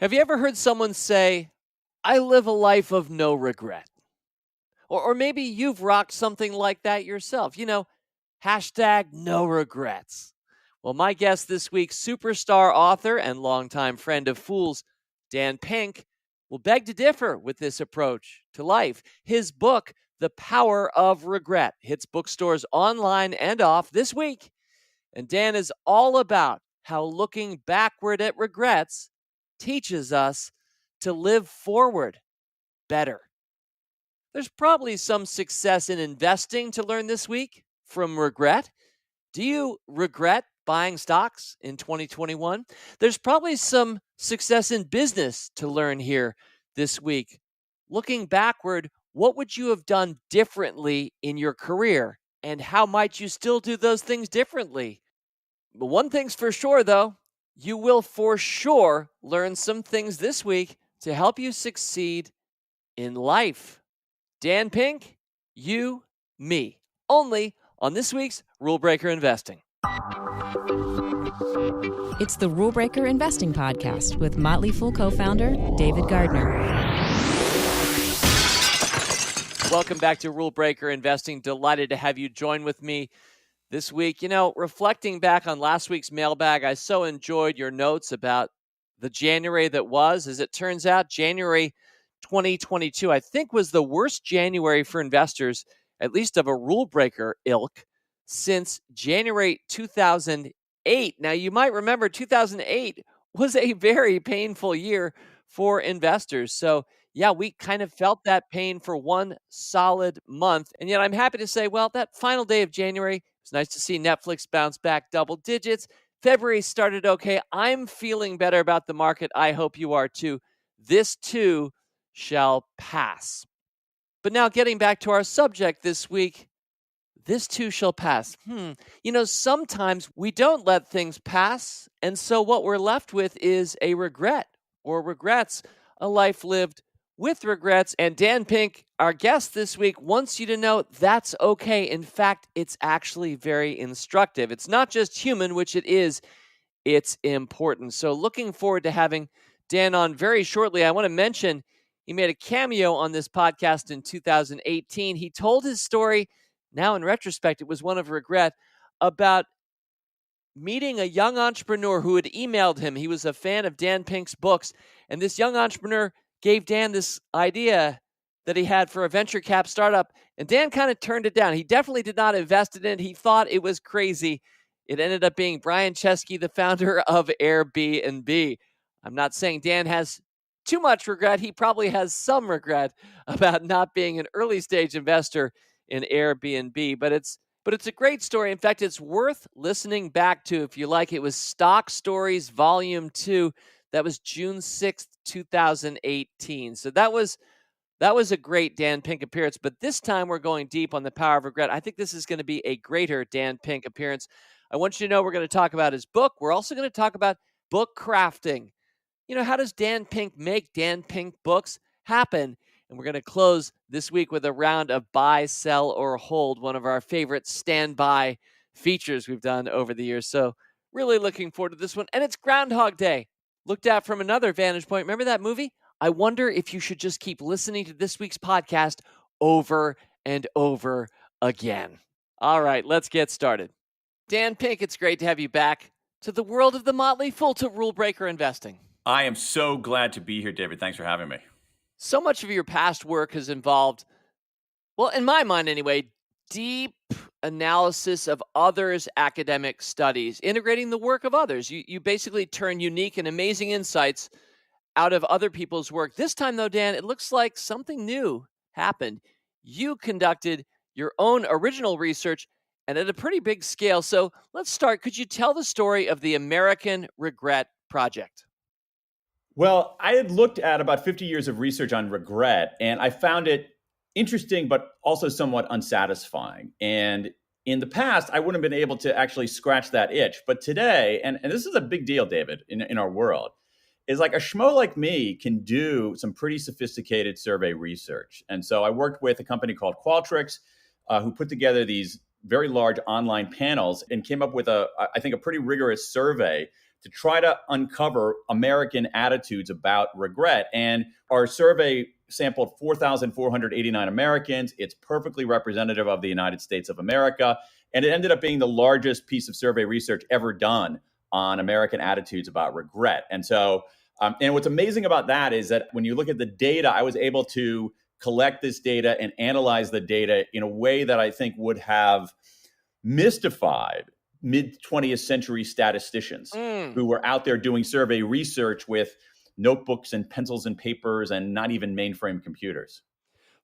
Have you ever heard someone say, I live a life of no regret? Or maybe you've rocked something like that yourself. Hashtag no regrets. Well, my guest this week, superstar author and longtime friend of Fools, Dan Pink, will beg to differ with this approach to life. His book, The Power of Regret, hits bookstores online and off this week. And Dan is all about how looking backward at regrets teaches us to live forward better. There's probably some success in investing to learn this week from regret. Do you regret buying stocks in 2021? There's probably some success in business to learn here this week. Looking backward, what would you have done differently in your career? And how might you still do those things differently? But one thing's for sure, though, you will for sure learn some things this week to help you succeed in life. Dan Pink, you, me. Only on this week's Rule Breaker Investing. It's the Rule Breaker Investing Podcast with Motley Fool co-founder David Gardner. Welcome back to Rule Breaker Investing. Delighted to have you join with me this week. Reflecting back on last week's mailbag, I so enjoyed your notes about the January that was. As it turns out, January 2022, I think, was the worst January for investors, at least of a rule breaker ilk, since January 2008. Now, you might remember 2008 was a very painful year for investors. So, yeah, we kind of felt that pain for one solid month. And yet I'm happy to say, well, that final day of January, it's nice to see Netflix bounce back double digits. February started okay. I'm feeling better about the market. I hope you are too. This too shall pass. But now getting back to our subject this week, this too shall pass. Sometimes we don't let things pass, and so what we're left with is a regret or regrets, a life lived with regrets. And Dan Pink, our guest this week, wants you to know that's okay. In fact, it's actually very instructive. It's not just human, which it is, it's important. So looking forward to having Dan on very shortly. I want to mention he made a cameo on this podcast in 2018. He told his story. Now, in retrospect, it was one of regret about meeting a young entrepreneur who had emailed him. He was a fan of Dan Pink's books. And this young entrepreneur gave Dan this idea that he had for a venture cap startup. And Dan kind of turned it down. He definitely did not invest in it. He thought it was crazy. It ended up being Brian Chesky, the founder of Airbnb. I'm not saying Dan has too much regret. He probably has some regret about not being an early stage investor in Airbnb, but it's a great story. In fact, it's worth listening back to if you like. It was Stock Stories Volume 2. That was June 6th, 2018. So that was a great Dan Pink appearance, but this time we're going deep on the power of regret. I think this is going to be a greater Dan Pink appearance. I want you to know we're going to talk about his book. We're also going to talk about book crafting. How does Dan Pink make Dan Pink books happen? And we're going to close this week with a round of buy, sell, or hold, one of our favorite standby features we've done over the years. So really looking forward to this one. And it's Groundhog Day, looked at from another vantage point. Remember that movie? I wonder if you should just keep listening to this week's podcast over and over again. All right, let's get started. Dan Pink, it's great to have you back to the world of the Motley Fool, to Rule Breaker Investing. I am so glad to be here, David. Thanks for having me. So much of your past work has involved, well, in my mind anyway, deep analysis of others' academic studies, integrating the work of others. You basically turn unique and amazing insights out of other people's work. This time, though, Dan, it looks like something new happened. You conducted your own original research and at a pretty big scale. So let's start. Could you tell the story of the American Regret Project? Well, I had looked at about 50 years of research on regret, and I found it interesting, but also somewhat unsatisfying. And in the past, I wouldn't have been able to actually scratch that itch. But today, and this is a big deal, David, in our world, is like a schmo like me can do some pretty sophisticated survey research. And so I worked with a company called Qualtrics, who put together these very large online panels and came up with I think a pretty rigorous survey to try to uncover American attitudes about regret. And our survey sampled 4,489 Americans. It's perfectly representative of the United States of America. And it ended up being the largest piece of survey research ever done on American attitudes about regret. And so, and what's amazing about that is that when you look at the data, I was able to collect this data and analyze the data in a way that I think would have mystified mid-20th century statisticians who were out there doing survey research with notebooks and pencils and papers and not even mainframe computers.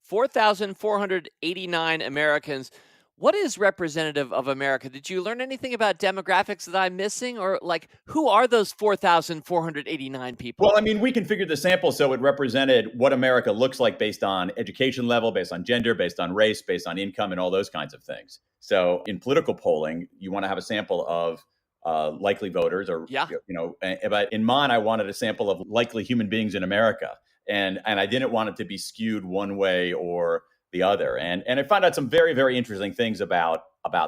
4,489 Americans. What is representative of America? Did you learn anything about demographics that I'm missing? Or like, who are those 4,489 people? Well, I mean, we configured the sample so it represented what America looks like based on education level, based on gender, based on race, based on income, and all those kinds of things. So in political polling, you want to have a sample of likely voters, or but in mine, I wanted a sample of likely human beings in America, and I didn't want it to be skewed one way or the other. And I found out some very, very interesting things about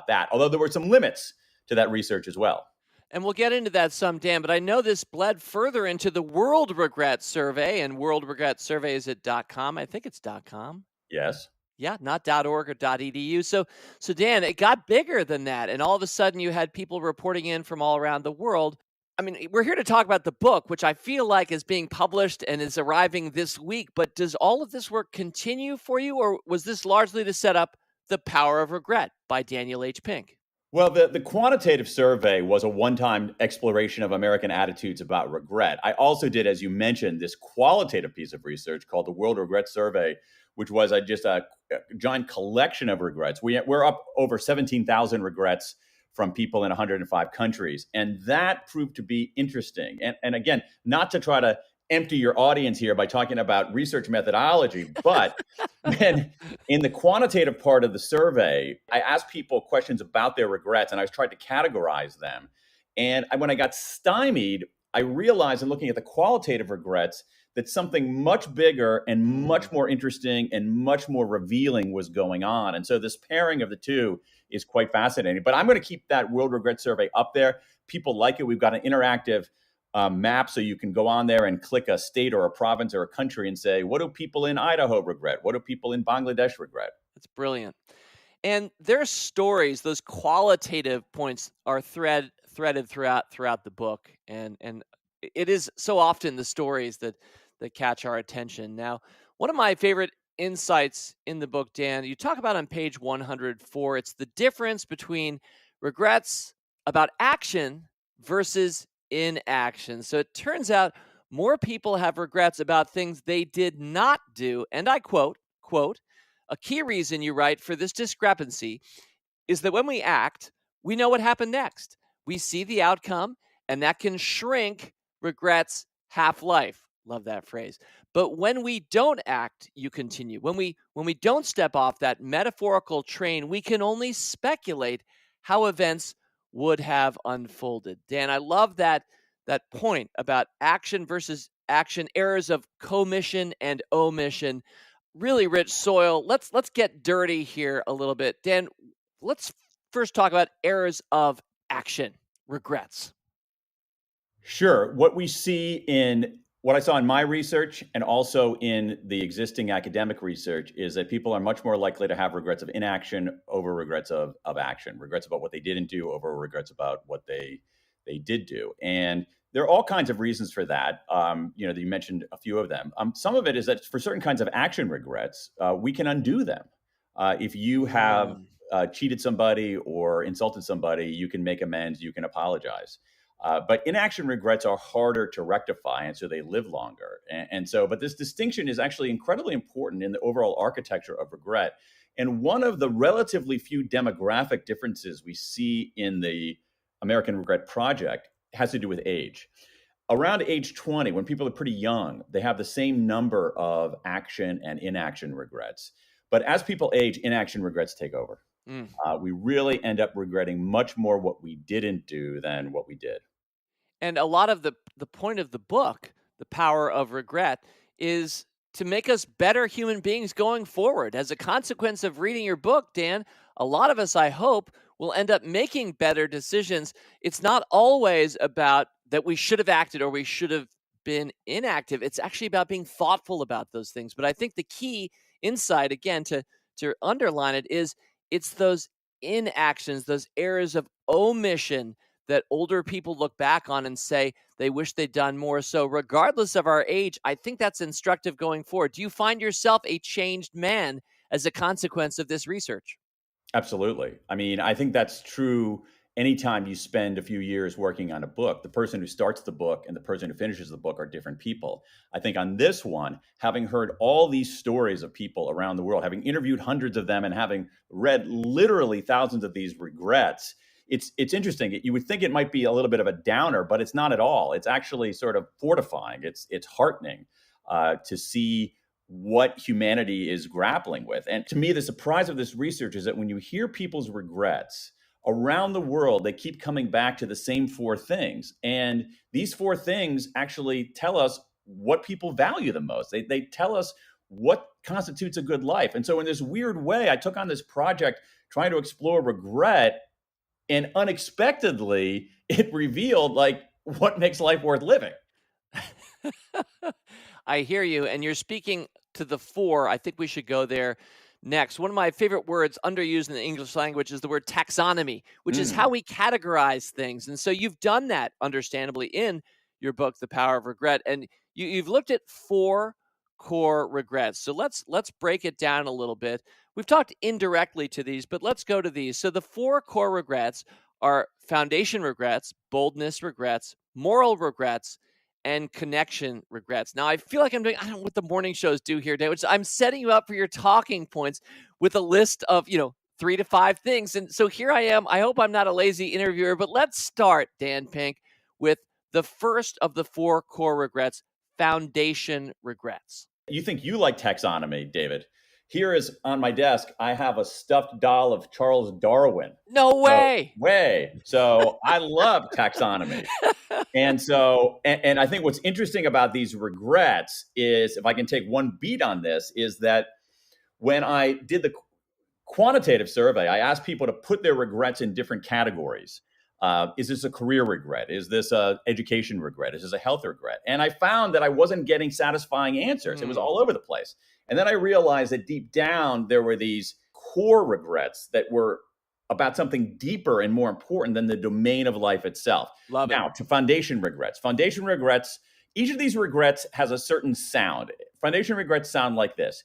that, although there were some limits to that research as well. And we'll get into that some, Dan, but I know this bled further into the World Regret Survey, and World Regret Survey is at .com. I think it's .com. Yes. Yeah, not .org or .edu. So Dan, it got bigger than that. And all of a sudden you had people reporting in from all around the world. I mean, we're here to talk about the book, which I feel like is being published and is arriving this week. But does all of this work continue for you, or was this largely to set up The Power of Regret by Daniel H. Pink? Well, the quantitative survey was a one-time exploration of American attitudes about regret. I also did, as you mentioned, this qualitative piece of research called the World Regret Survey, which was just a giant collection of regrets. We're up over 17,000 regrets from people in 105 countries. And that proved to be interesting. And again, not to try to empty your audience here by talking about research methodology, but then in the quantitative part of the survey, I asked people questions about their regrets, and I tried to categorize them. And when I got stymied, I realized in looking at the qualitative regrets that something much bigger and much more interesting and much more revealing was going on. And so this pairing of the two is quite fascinating. But I'm going to keep that World Regret Survey up there. People like it. We've got an interactive map, so you can go on there and click a state or a province or a country and say, what do people in Idaho regret? What do people in Bangladesh regret? That's brilliant. And their stories, those qualitative points, are threaded throughout the book. And it is so often the stories that catch our attention. Now, one of my favorite insights in the book, Dan, you talk about on page 104, it's the difference between regrets about action versus inaction. So it turns out more people have regrets about things they did not do. And I quote, a key reason, you write, for this discrepancy is that when we act, we know what happened next. We see the outcome, and that can shrink regrets' half-life. Love that phrase. But when we don't act, you continue, when we don't step off that metaphorical train, we can only speculate how events would have unfolded. Dan, I love that point about action versus action, errors of commission and omission. Really rich soil. Let's get dirty here a little bit. Dan, let's first talk about errors of action, regrets. Sure. What I saw in my research and also in the existing academic research is that people are much more likely to have regrets of inaction over regrets of action, regrets about what they didn't do over regrets about what they did do. And there are all kinds of reasons for that. You mentioned a few of them. Some of it is that for certain kinds of action regrets, we can undo them. If you have cheated somebody or insulted somebody, you can make amends, you can apologize. But inaction regrets are harder to rectify, and so they live longer. But this distinction is actually incredibly important in the overall architecture of regret. And one of the relatively few demographic differences we see in the American Regret Project has to do with age. Around age 20, when people are pretty young, they have the same number of action and inaction regrets. But as people age, inaction regrets take over. We really end up regretting much more what we didn't do than what we did. And a lot of the point of the book, The Power of Regret, is to make us better human beings going forward. As a consequence of reading your book, Dan, a lot of us, I hope, will end up making better decisions. It's not always about that we should have acted or we should have been inactive. It's actually about being thoughtful about those things. But I think the key insight, again, to underline it, is it's those inactions, those errors of omission that older people look back on and say they wish they'd done more. So regardless of our age, I think that's instructive going forward. Do you find yourself a changed man as a consequence of this research? Absolutely. I mean, I think that's true anytime you spend a few years working on a book. The person who starts the book and the person who finishes the book are different people. I think on this one, having heard all these stories of people around the world, having interviewed hundreds of them and having read literally thousands of these regrets, it's interesting. You would think it might be a little bit of a downer, but it's not at all. It's actually sort of fortifying. It's heartening to see what humanity is grappling with. And to me, the surprise of this research is that when you hear people's regrets around the world, they keep coming back to the same four things. And these four things actually tell us what people value the most. They tell us what constitutes a good life. And so in this weird way, I took on this project trying to explore regret, and unexpectedly, it revealed like what makes life worth living. I hear you. And you're speaking to the four. I think we should go there next. One of my favorite words underused in the English language is the word taxonomy, which is how we categorize things. And so you've done that, understandably, in your book, The Power of Regret. And you've looked at four core regrets. So let's break it down a little bit. We've talked indirectly to these, but let's go to these. So the four core regrets are foundation regrets, boldness regrets, moral regrets, and connection regrets. Now, I feel like I'm doing, I don't know what the morning shows do here, Dave, which I'm setting you up for your talking points with a list of, 3 to 5 things. And so here I am. I hope I'm not a lazy interviewer, but let's start, Dan Pink, with the first of the four core regrets, foundation regrets. You think you like taxonomy, David. Here is on my desk, I have a stuffed doll of Charles Darwin. No way. So I love taxonomy. And so, and I think what's interesting about these regrets is, if I can take one beat on this, is that when I did the quantitative survey, I asked people to put their regrets in different categories. Is this a career regret? Is this a education regret? Is this a health regret? And I found that I wasn't getting satisfying answers. It was all over the place. And then I realized that deep down, there were these core regrets that were about something deeper and more important than the domain of life itself. Now, to foundation regrets. Foundation regrets, each of these regrets has a certain sound. Foundation regrets sound like this: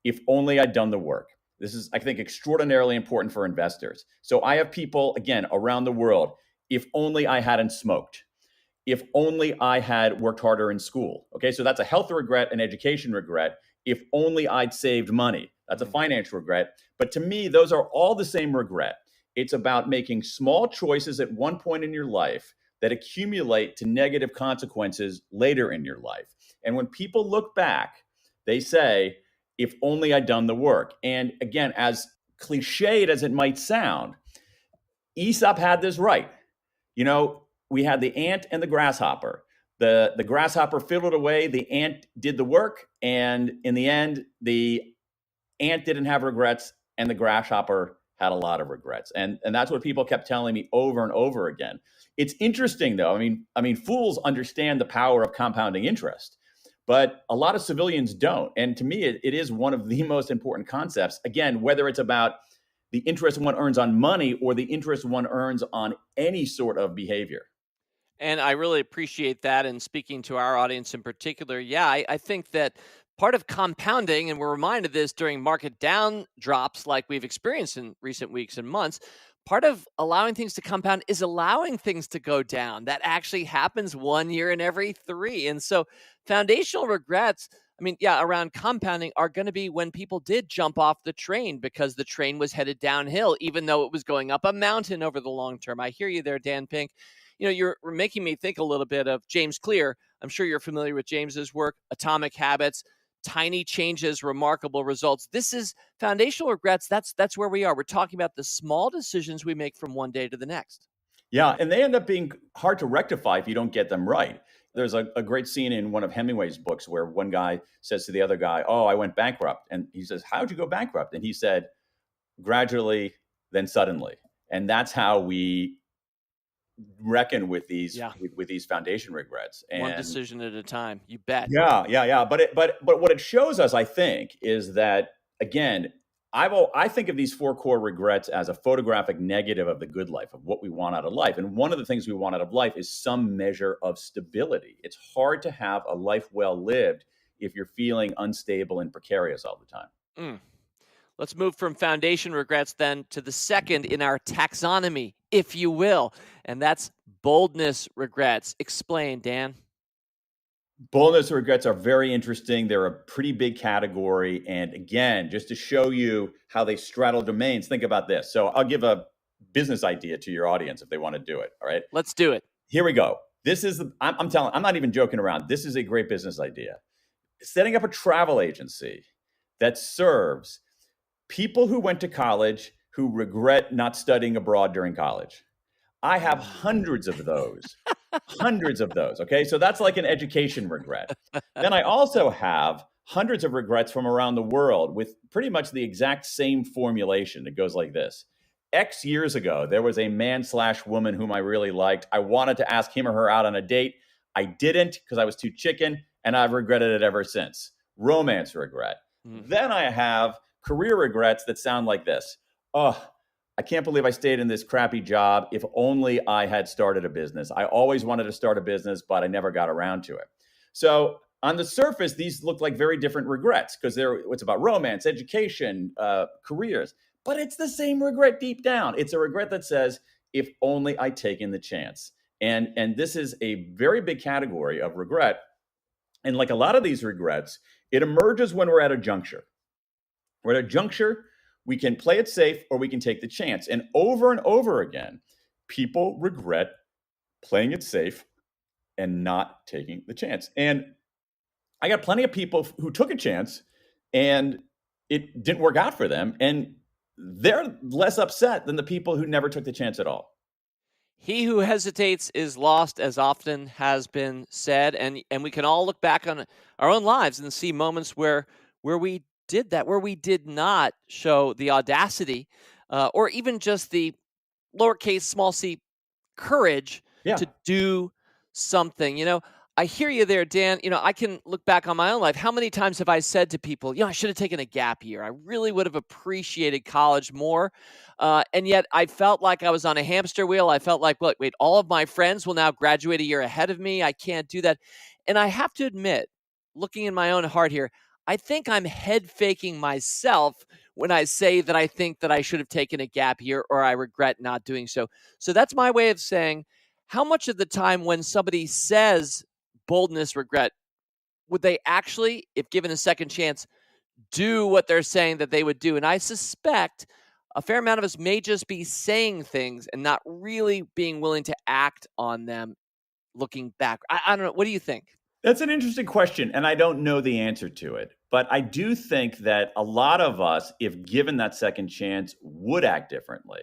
if only I'd done the work. This is, I think, extraordinarily important for investors. So I have people, again, around the world: if only I hadn't smoked. If only I had worked harder in school. Okay, so that's a health regret, an education regret. If only I'd saved money. That's a financial regret. But to me, those are all the same regret. It's about making small choices at one point in your life that accumulate to negative consequences later in your life. And when people look back, they say, if only I'd done the work. And again, as cliched as it might sound, Aesop had this right. We had the ant and the grasshopper. The grasshopper fiddled away, the ant did the work, and in the end, the ant didn't have regrets, and the grasshopper had a lot of regrets. And that's what people kept telling me over and over again. It's interesting, though. I mean, fools understand the power of compounding interest, but a lot of civilians don't. And to me, it is one of the most important concepts. Again, whether it's about the interest one earns on money or the interest one earns on any sort of behavior. And I really appreciate that. And speaking to our audience in particular, I think that part of compounding, and we're reminded of this during market down drops like we've experienced in recent weeks and months, part of allowing things to compound is allowing things to go down. That actually happens 1 year in every 3. And so foundational regrets, around compounding are going to be when people did jump off the train because the train was headed downhill, even though it was going up a mountain over the long term. I hear you there, Dan Pink. You're making me think a little bit of James Clear. I'm sure you're familiar with James's work, Atomic Habits, Tiny Changes, Remarkable Results. This is foundational regrets. That's where we are. We're talking about the small decisions we make from one day to the next. Yeah, and they end up being hard to rectify if you don't get them right. There's a great scene in one of Hemingway's books where one guy says to the other guy, "Oh, I went bankrupt." And he says, "How'd you go bankrupt?" And he said, "Gradually, then suddenly." And that's how we reckon with these Yeah. with these foundation regrets. One And decision at a time. You bet. yeah. But what it shows us, I think, is that again, I think of these four core regrets as a photographic negative of the good life, of what we want out of life. And one of the things we want out of life is some measure of stability. It's hard to have a life well lived if you're feeling unstable and precarious all the time. Mm. Let's move from foundation regrets then to the second in our taxonomy, if you will, and that's boldness regrets. Explain, Dan. Boldness regrets are very interesting. They're a pretty big category. And again, just to show you how they straddle domains, think about this. So I'll give a business idea to your audience if they want to do it. All right. Let's do it. Here we go. This is, I'm not even joking around. This is a great business idea. Setting up a travel agency that serves people who went to college who regret not studying abroad during college. I have hundreds of those. Hundreds of those. Okay. So that's like an education regret. Then I also have hundreds of regrets from around the world with pretty much the exact same formulation. It goes like this. X years ago, there was a man/woman whom I really liked. I wanted to ask him or her out on a date. I didn't because I was too chicken, and I've regretted it ever since. Romance regret. Then I have career regrets that sound like this. Oh, I can't believe I stayed in this crappy job. If only I had started a business. I always wanted to start a business, but I never got around to it. So on the surface, these look like very different regrets because it's about romance, education, careers. But it's the same regret deep down. It's a regret that says, if only I'd taken the chance. And this is a very big category of regret. And like a lot of these regrets, it emerges when we're at a juncture. We're at a juncture. We can play it safe or we can take the chance. And over again, people regret playing it safe and not taking the chance. And I got plenty of people who took a chance and it didn't work out for them. And they're less upset than the people who never took the chance at all. He who hesitates is lost, as often has been said. And we can all look back on our own lives and see moments where we did that, where we did not show the audacity or even just the lowercase small c courage to do something. I hear you there, Dan. I can look back on my own life. How many times have I said to people, I should have taken a gap year. I really would have appreciated college more. And yet I felt like I was on a hamster wheel. I felt like, wait, all of my friends will now graduate a year ahead of me. I can't do that. And I have to admit, looking in my own heart here, I think I'm head faking myself when I say that I think that I should have taken a gap year or I regret not doing so. So that's my way of saying, how much of the time when somebody says boldness regret, would they actually, if given a second chance, do what they're saying that they would do? And I suspect a fair amount of us may just be saying things and not really being willing to act on them looking back. I don't know. What do you think? That's an interesting question, and I don't know the answer to it. But I do think that a lot of us, if given that second chance, would act differently,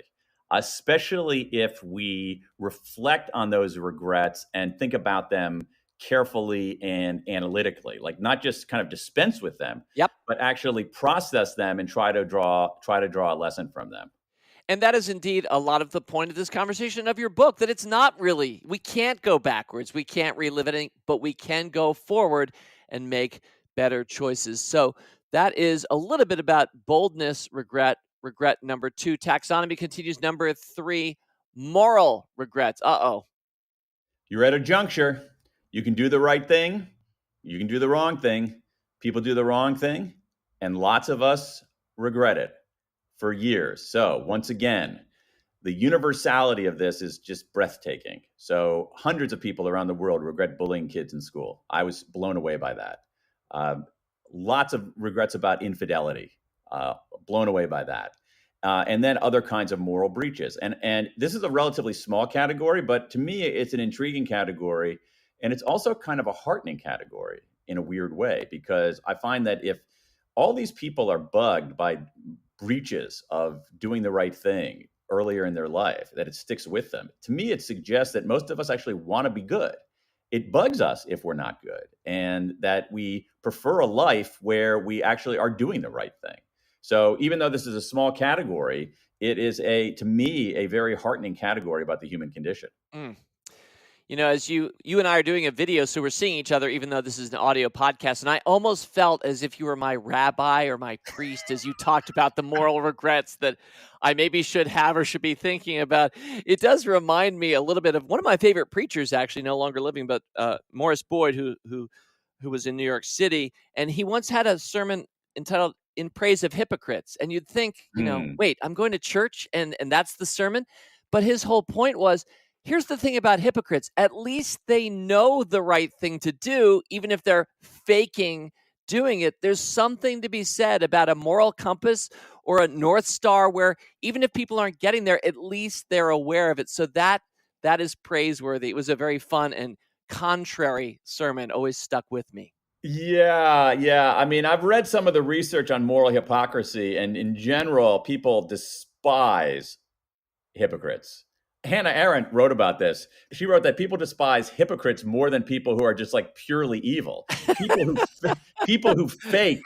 especially if we reflect on those regrets and think about them carefully and analytically, like not just kind of dispense with them, but actually process them and try to draw a lesson from them. And that is indeed a lot of the point of this conversation of your book, that it's not really, we can't go backwards. We can't relive it, but we can go forward and make better choices. So that is a little bit about boldness, regret number 2. Taxonomy continues. Number 3, moral regrets. You're at a juncture. You can do the right thing. You can do the wrong thing. People do the wrong thing. And lots of us regret it for years. So once again, the universality of this is just breathtaking. So hundreds of people around the world regret bullying kids in school. I was blown away by that. Lots of regrets about infidelity. Blown away by that. And then other kinds of moral breaches. And this is a relatively small category, but to me, it's an intriguing category. And it's also kind of a heartening category in a weird way, because I find that if all these people are bugged by breaches of doing the right thing earlier in their life, that it sticks with them. To me, it suggests that most of us actually want to be good. It bugs us if we're not good, and that we prefer a life where we actually are doing the right thing. So even though this is a small category, it is to me, a very heartening category about the human condition. Mm. As you and I are doing a video, so we're seeing each other, even though this is an audio podcast. And I almost felt as if you were my rabbi or my priest as you talked about the moral regrets that I maybe should have or should be thinking about. It does remind me a little bit of one of my favorite preachers, actually, no longer living, but Morris Boyd, who was in New York City. And he once had a sermon entitled "In Praise of Hypocrites." And you'd think, wait, I'm going to church and that's the sermon. But his whole point was, here's the thing about hypocrites. At least they know the right thing to do, even if they're faking doing it. There's something to be said about a moral compass or a North Star where even if people aren't getting there, at least they're aware of it. So that is praiseworthy. It was a very fun and contrary sermon, always stuck with me. Yeah. I mean, I've read some of the research on moral hypocrisy, and in general, people despise hypocrites. Hannah Arendt wrote about this. She wrote that people despise hypocrites more than people who are just like purely evil. People who fake,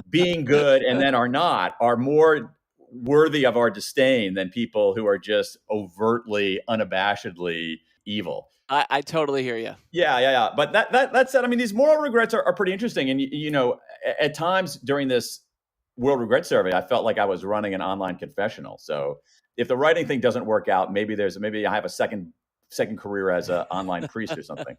being good and then are not, are more worthy of our disdain than people who are just overtly, unabashedly evil. I totally hear you. Yeah. But that said, I mean, these moral regrets are pretty interesting. And, at times during this World Regret Survey, I felt like I was running an online confessional. So if the writing thing doesn't work out, maybe I have a second career as an online priest or something.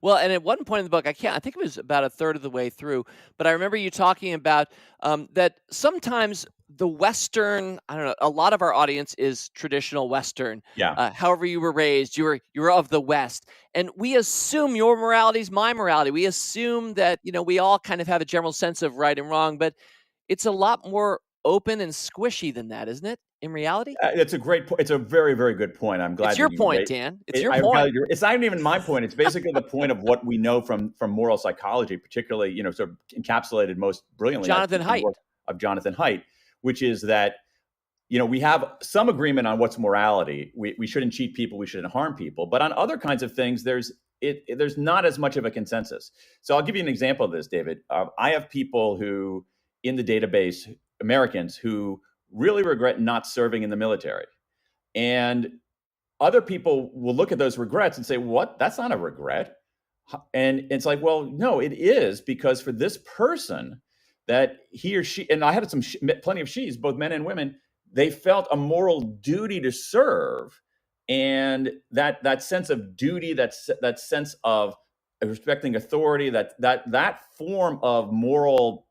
Well, and at one point in the book, I think it was about a third of the way through, but I remember you talking about that sometimes the Western, I don't know, a lot of our audience is traditional Western. Yeah. However you were raised, you were of the West. And we assume your morality is my morality. We assume that, we all kind of have a general sense of right and wrong, but it's a lot more open and squishy than that, isn't it? In reality, it's a great point. It's a very, very good point. I'm glad it's your point, Dan. It's your point. It's not even my point. It's basically the point of what we know from moral psychology, particularly, sort of encapsulated most brilliantly Jonathan Haidt. Of Jonathan Haidt, which is that, we have some agreement on what's morality. We shouldn't cheat people. We shouldn't harm people. But on other kinds of things, there's not as much of a consensus. So I'll give you an example of this, David. I have people who in the database, Americans who really regret not serving in the military. And other people will look at those regrets and say, what? That's not a regret. And it's like, well, no, it is, because for this person that he or she, and I had plenty of she's, both men and women, they felt a moral duty to serve. And that sense of duty, that sense of respecting authority, that form of moral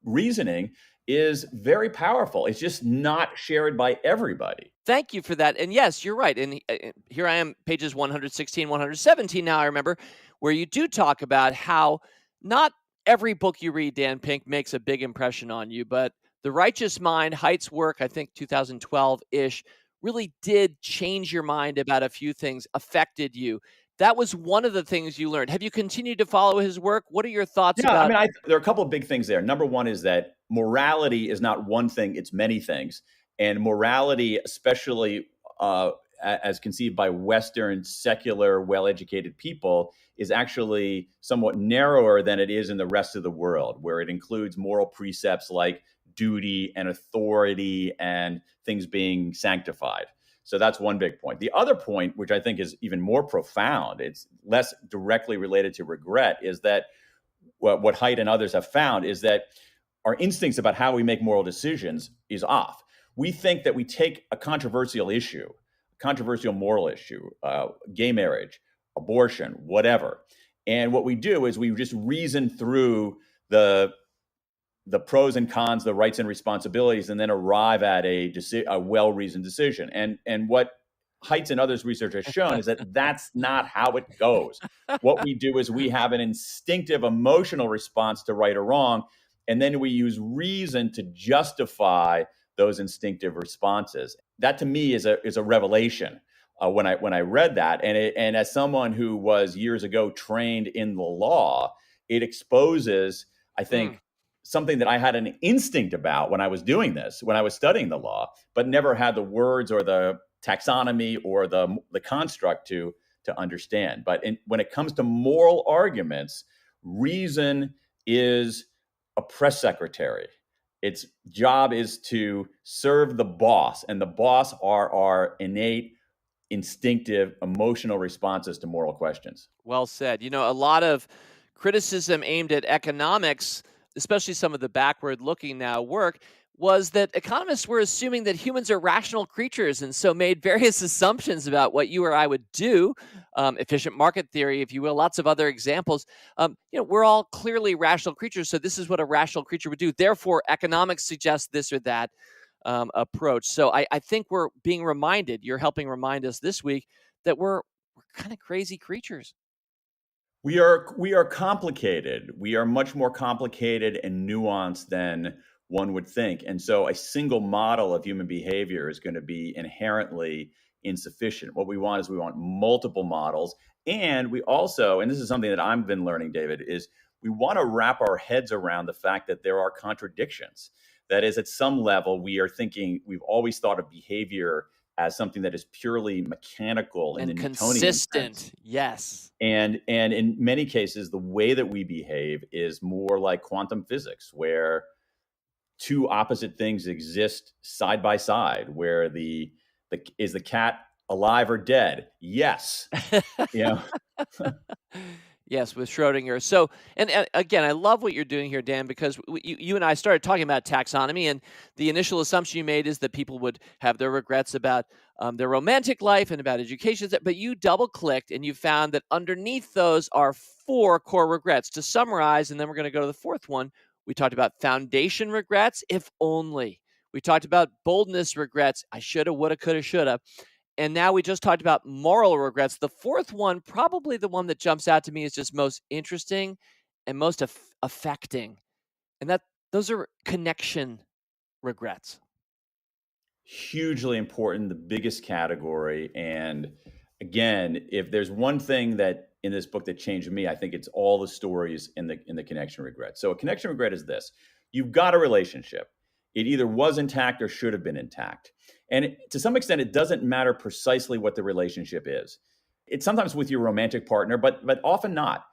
reasoning is very powerful. It's just not shared by everybody. Thank you for that. And yes, you're right. And here I am, pages 116, 117 now, I remember, where you do talk about how not every book you read, Dan Pink, makes a big impression on you, but The Righteous Mind, Haidt's work, I think 2012-ish, really did change your mind about a few things, affected you. That was one of the things you learned. Have you continued to follow his work? What are your thoughts about? I mean, there are a couple of big things there. Number one is that morality is not one thing, it's many things. And morality, especially as conceived by Western, secular, well-educated people, is actually somewhat narrower than it is in the rest of the world, where it includes moral precepts like duty and authority and things being sanctified. So that's one big point. The other point, which I think is even more profound, it's less directly related to regret, is that what Haidt and others have found is that our instincts about how we make moral decisions is off. We think that we take a controversial issue, controversial moral issue, gay marriage, abortion, whatever. And what we do is we just reason through the pros and cons, the rights and responsibilities, and then arrive at a well-reasoned decision. And what Haidt and others' research has shown is that that's not how it goes. What we do is we have an instinctive emotional response to right or wrong, and then we use reason to justify those instinctive responses. That to me is a revelation when I read that. And as someone who was years ago trained in the law, it exposes, I think, something that I had an instinct about when I was doing this, when I was studying the law, but never had the words or the taxonomy or the construct to understand. But when it comes to moral arguments, reason is a press secretary. Its job is to serve the boss, and the boss are our innate, instinctive, emotional responses to moral questions. Well said. A lot of criticism aimed at economics, especially some of the backward looking now work, was that economists were assuming that humans are rational creatures and so made various assumptions about what you or I would do. Efficient market theory, if you will, lots of other examples. We're all clearly rational creatures, so this is what a rational creature would do. Therefore, economics suggests this or that approach. So I think we're being reminded, you're helping remind us this week, that we're kind of crazy creatures. We are complicated. We are much more complicated and nuanced than one would think. And so a single model of human behavior is going to be inherently insufficient. What we want is we want multiple models. And we also, and this is something that I've been learning, David, is we want to wrap our heads around the fact that there are contradictions. That is, at some level, we've always thought of behavior as something that is purely mechanical and in the consistent. Newtonian sense. Yes. And in many cases, the way that we behave is more like quantum physics, where two opposite things exist side by side, where is the cat alive or dead? Yes. Yes, with Schrodinger. So, and again, I love what you're doing here, Dan, because you and I started talking about taxonomy, and the initial assumption you made is that people would have their regrets about their romantic life and about education. But you double-clicked, and you found that underneath those are 4 core regrets. To summarize, and then we're going to go to the fourth one, we talked about foundation regrets, if only. We talked about boldness regrets, I shoulda, woulda, coulda, shoulda. And now we just talked about moral regrets. The fourth one, probably the one that jumps out to me, is just most interesting and most affecting. And those are connection regrets. Hugely important, the biggest category. And again, if there's one thing that in this book that changed me, I think it's all the stories in the connection regret. So a connection regret is this: you've got a relationship. It either was intact or should have been intact. And to some extent, it doesn't matter precisely what the relationship is. It's sometimes with your romantic partner, but often not.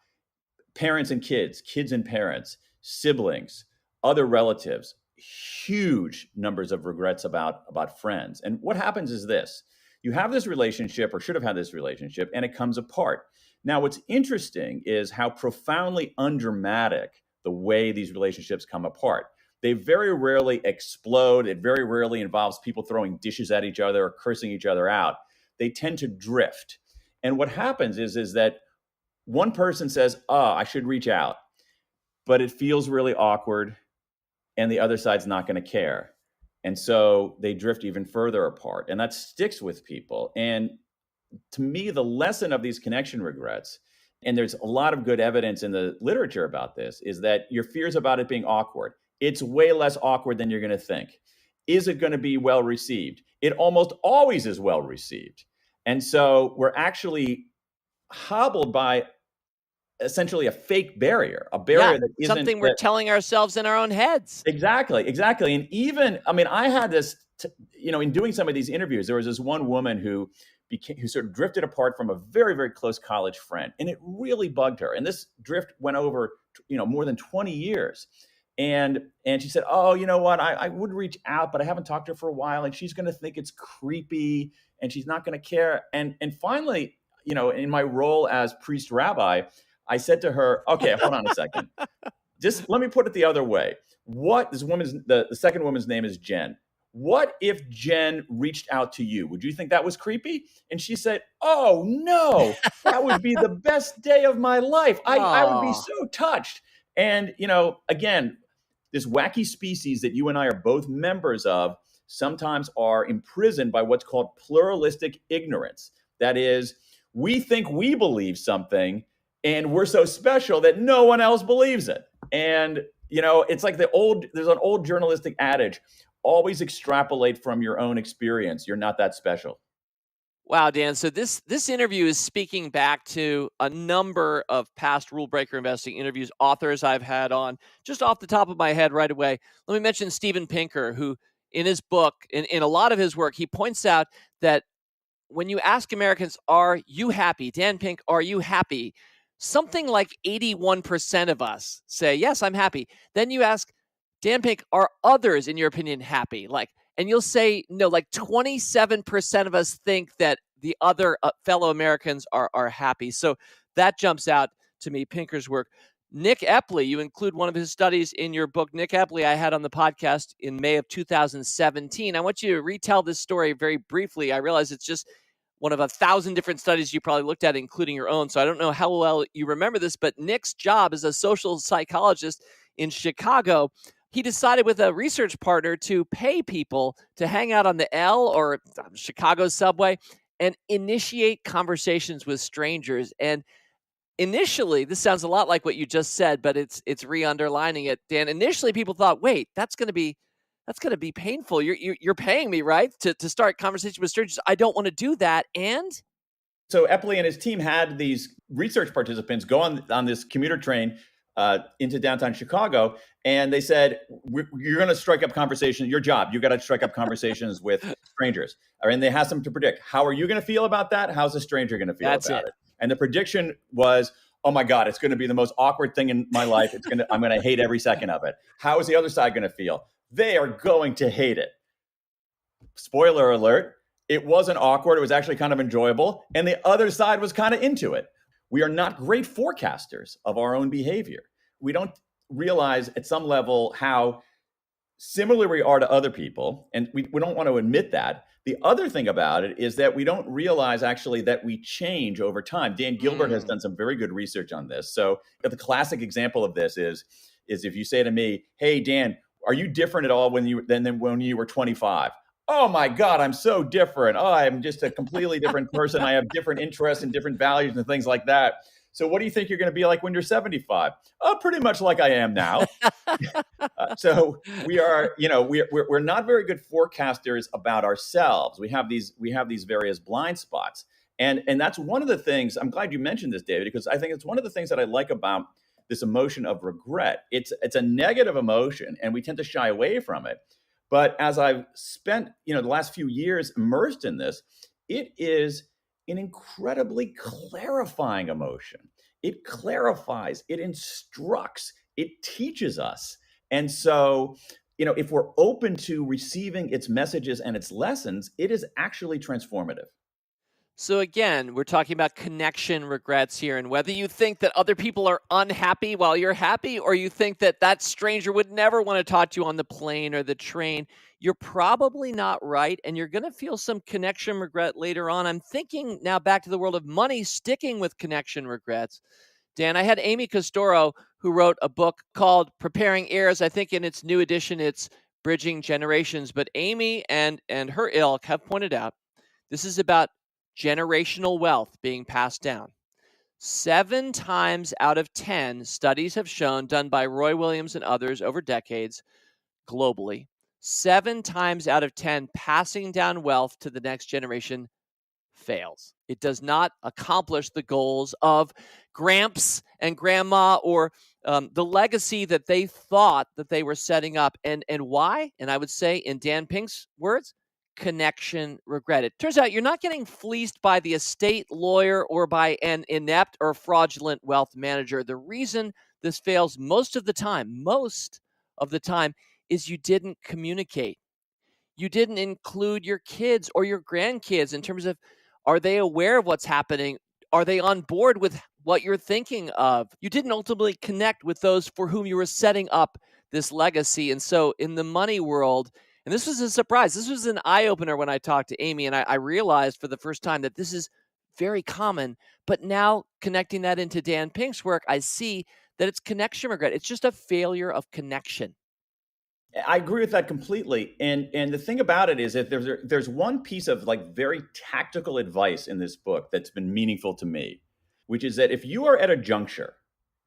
Parents and kids, kids and parents, siblings, other relatives, huge numbers of regrets about friends. And what happens is this: you have this relationship, or should have had this relationship, and it comes apart. Now, what's interesting is how profoundly undramatic the way these relationships come apart. They very rarely explode. It very rarely involves people throwing dishes at each other or cursing each other out. They tend to drift. And what happens is that one person says, I should reach out, but it feels really awkward, and the other side's not going to care. And so they drift even further apart, and that sticks with people. And to me, the lesson of these connection regrets, and there's a lot of good evidence in the literature about this, is that your fears about it being awkward, it's way less awkward than you're going to think. Is it going to be well received? It almost always is well received. And so we're actually hobbled by essentially a fake barrier, a barrier that isn't something we're telling ourselves in our own heads. Exactly. And even, I had this, in doing some of these interviews, there was this one woman who sort of drifted apart from a very, very close college friend, and it really bugged her. And this drift went over, more than 20 years. And she said, you know what, I would reach out, but I haven't talked to her for a while, and she's going to think it's creepy, and she's not going to care. And finally, in my role as priest rabbi, I said to her, okay, hold on a second. Just let me put it the other way. The second woman's name is Jen. What if Jen reached out to you? Would you think that was creepy? And she said, oh no, that would be the best day of my life. I would be so touched. And, again, this wacky species that you and I are both members of sometimes are imprisoned by what's called pluralistic ignorance. That is, we think we believe something, and we're so special that no one else believes it. And, it's like there's an old journalistic adage: always extrapolate from your own experience. You're not that special. Wow, Dan. So this interview is speaking back to a number of past Rule Breaker Investing interviews, authors I've had on. Just off the top of my head right away, let me mention Steven Pinker, who in his book, in a lot of his work, he points out that when you ask Americans, are you happy? Dan Pink, are you happy? Something like 81% of us say, yes, I'm happy. Then you ask Dan Pink, are others, in your opinion, happy? And you'll say, no, 27% of us think that the other fellow Americans are happy. So that jumps out to me, Pinker's work. Nick Eppley, you include one of his studies in your book. Nick Eppley, I had on the podcast in May of 2017. I want you to retell this story very briefly. I realize it's just one of 1,000 different studies you probably looked at, including your own. So I don't know how well you remember this, but Nick's job as a social psychologist in Chicago, he decided with a research partner to pay people to hang out on the L or Chicago subway and initiate conversations with strangers. And initially, this sounds a lot like what you just said, but it's re-underlining it, Dan. Initially, people thought, wait, that's going to be painful. You're paying me, right, to start conversation with strangers. I don't want to do that. And so Eppley and his team had these research participants go on this commuter train into downtown Chicago, and they said, you're going to strike up conversations. Your job, you got to strike up conversations with strangers. And they asked them to predict, how are you going to feel about that? How's the stranger going to feel about it? And the prediction was, oh my God, it's going to be the most awkward thing in my life. I'm going to hate every second of it. How is the other side going to feel? They are going to hate it. Spoiler alert, it wasn't awkward. It was actually kind of enjoyable. And the other side was kind of into it. We are not great forecasters of our own behavior. We don't realize at some level how similar we are to other people. And we don't want to admit that. The other thing about it is that we don't realize actually that we change over time. Dan Gilbert has done some very good research on this. So the classic example of this is if you say to me, hey, Dan, are you different at all than when you were 25? Oh my God, I'm so different. Oh, I'm just a completely different person. I have different interests and different values and things like that. So what do you think you're going to be like when you're 75? Oh, pretty much like I am now. So we are, we're not very good forecasters about ourselves. We have these various blind spots. And that's one of the things, I'm glad you mentioned this, David, because I think it's one of the things that I like about this emotion of regret. It's a negative emotion and we tend to shy away from it. But as I've spent, the last few years immersed in this, it is an incredibly clarifying emotion. It clarifies, it instructs, it teaches us. And so, if we're open to receiving its messages and its lessons, it is actually transformative. So again, we're talking about connection regrets here, and whether you think that other people are unhappy while you're happy, or you think that stranger would never want to talk to you on the plane or the train, you're probably not right, and you're going to feel some connection regret later on. I'm thinking now back to the world of money, sticking with connection regrets. Dan, I had Amy Costoro, who wrote a book called Preparing Heirs. I think in its new edition, it's Bridging Generations. But Amy and her ilk have pointed out this is about generational wealth being passed down. 7 times out of 10 studies have shown, done by Roy Williams and others over decades globally, 7 times out of 10 passing down wealth to the next generation fails. It does not accomplish the goals of Gramps and Grandma or the legacy that they thought that they were setting up. And why? And I would say, in Dan Pink's words, connection regret. It turns out you're not getting fleeced by the estate lawyer or by an inept or fraudulent wealth manager. The reason this fails most of the time, is you didn't communicate. You didn't include your kids or your grandkids in terms of, are they aware of what's happening? Are they on board with what you're thinking of? You didn't ultimately connect with those for whom you were setting up this legacy. And so in the money world, and this was a surprise, this was an eye-opener when I talked to Amy, and I realized for the first time that this is very common. But now connecting that into Dan Pink's work, I see that it's connection regret. It's just a failure of connection. I agree with that completely. And the thing about it is that there's one piece of very tactical advice in this book that's been meaningful to me, which is that if you are at a juncture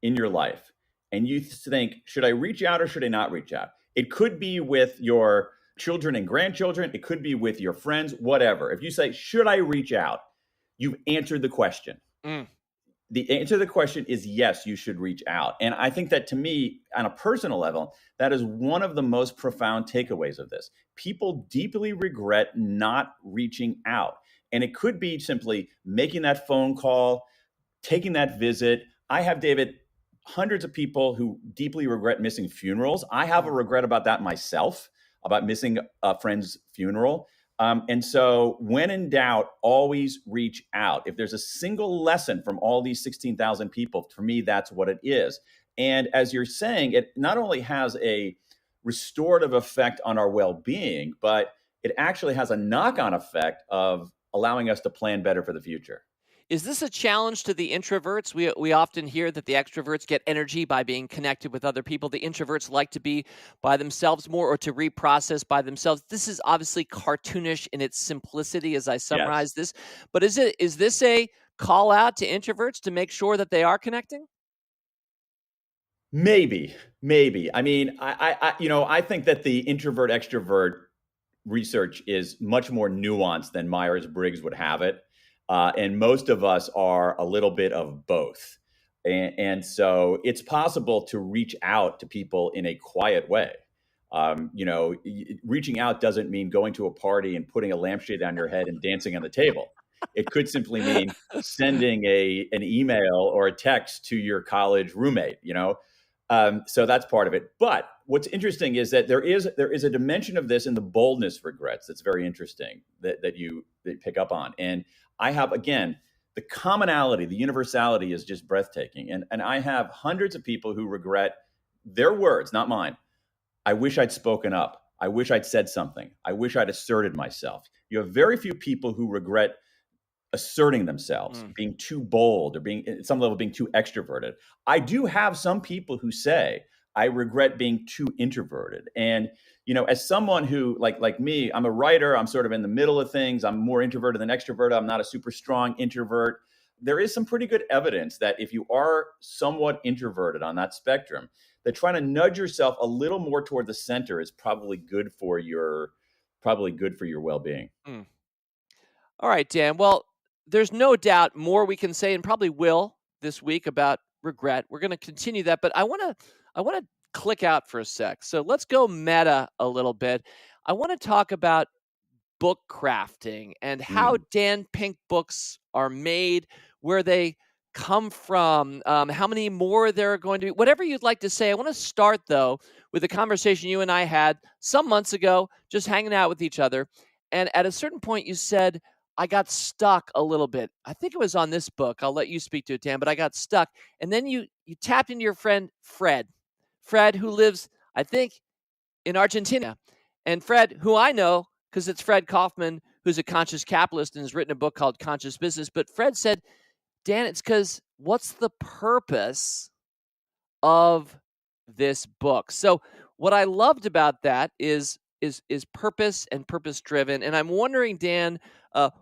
in your life and you think, should I reach out or should I not reach out? It could be with your children and grandchildren. It could be with your friends, whatever. If you say, should I reach out? You've answered the question. The answer to the question is yes, you should reach out. And I think that, to me, on a personal level, that is one of the most profound takeaways of this. People deeply regret not reaching out. And it could be simply making that phone call, taking that visit. I have, David, hundreds of people who deeply regret missing funerals. I have a regret about that myself, about missing a friend's funeral. And so when in doubt, always reach out. If there's a single lesson from all these 16,000 people, for me, that's what it is. And as you're saying, it not only has a restorative effect on our well-being, but it actually has a knock-on effect of allowing us to plan better for the future. Is this a challenge to the introverts? We often hear that the extroverts get energy by being connected with other people. The introverts like to be by themselves more or to reprocess by themselves. This is obviously cartoonish in its simplicity as I summarize this. But is this a call out to introverts to make sure that they are connecting? Maybe. I mean, I think that the introvert extrovert research is much more nuanced than Myers-Briggs would have it. And most of us are a little bit of both. And so it's possible to reach out to people in a quiet way. Reaching out doesn't mean going to a party and putting a lampshade on your head and dancing on the table. It could simply mean sending an email or a text to your college roommate, So that's part of it. But what's interesting is that there is a dimension of this in the boldness regrets that's very interesting that you pick up on. And I have, again, the commonality, the universality is just breathtaking. And I have hundreds of people who regret their words, not mine. I wish I'd spoken up. I wish I'd said something. I wish I'd asserted myself. You have very few people who regret asserting themselves, being too bold or being at some level being too extroverted. I do have some people who say, I regret being too introverted. And, as someone who like me, I'm a writer, I'm sort of in the middle of things. I'm more introverted than extroverted. I'm not a super strong introvert. There is some pretty good evidence that if you are somewhat introverted on that spectrum, that trying to nudge yourself a little more toward the center is probably good for your well-being. All right, Dan. Well, there's no doubt more we can say and probably will this week about regret. We're going to continue that, but I want to click out for a sec. So let's go meta a little bit. I want to talk about book crafting and how Dan Pink books are made, where they come from, how many more there are going to be, whatever you'd like to say. I want to start, though, with a conversation you and I had some months ago, just hanging out with each other. And at a certain point, you said, I got stuck a little bit. I think it was on this book. I'll let you speak to it, Dan, but I got stuck. And then you tapped into your friend, Fred, who lives, I think, in Argentina. And Fred, who I know, because it's Fred Kaufman, who's a conscious capitalist and has written a book called Conscious Business. But Fred said, Dan, it's because what's the purpose of this book? So what I loved about that is purpose and purpose driven. And I'm wondering, Dan,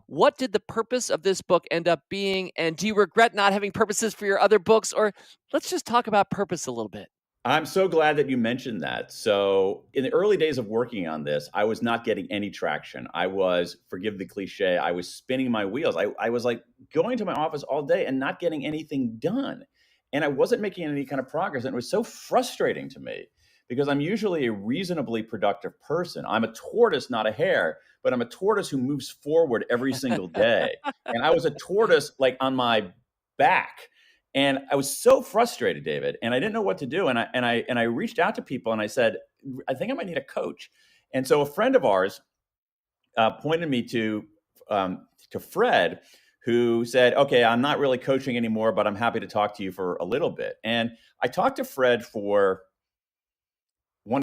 what did the purpose of this book end up being? And do you regret not having purposes for your other books? Or let's just talk about purpose a little bit. I'm so glad that you mentioned that. So in the early days of working on this, I was not getting any traction. I was, forgive the cliche, I was spinning my wheels. I was like going to my office all day and not getting anything done. And I wasn't making any kind of progress. And it was so frustrating to me because I'm usually a reasonably productive person. I'm a tortoise, not a hare, but I'm a tortoise who moves forward every single day. And I was a tortoise like on my back. And I was so frustrated, David, and I didn't know what to do. And I reached out to people and I said, I think I might need a coach. And so a friend of ours pointed me to Fred, who said, okay, I'm not really coaching anymore, but I'm happy to talk to you for a little bit. And I talked to Fred for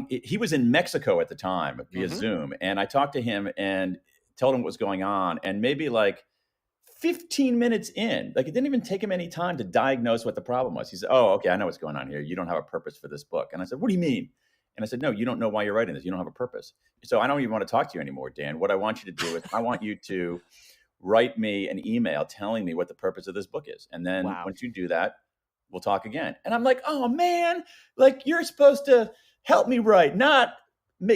he was in Mexico at the time via Zoom. And I talked to him and told him what was going on. And maybe like 15 minutes in, like it didn't even take him any time to diagnose what the problem was. He said, oh, okay, I know what's going on here. You don't have a purpose for this book. And I said, what do you mean? And I said, no, you don't know why you're writing this. You don't have a purpose. So I don't even want to talk to you anymore, Dan. What I want you to do is I want you to write me an email telling me what the purpose of this book is. And then once you do that, we'll talk again. And I'm like, oh man, like you're supposed to help me write, not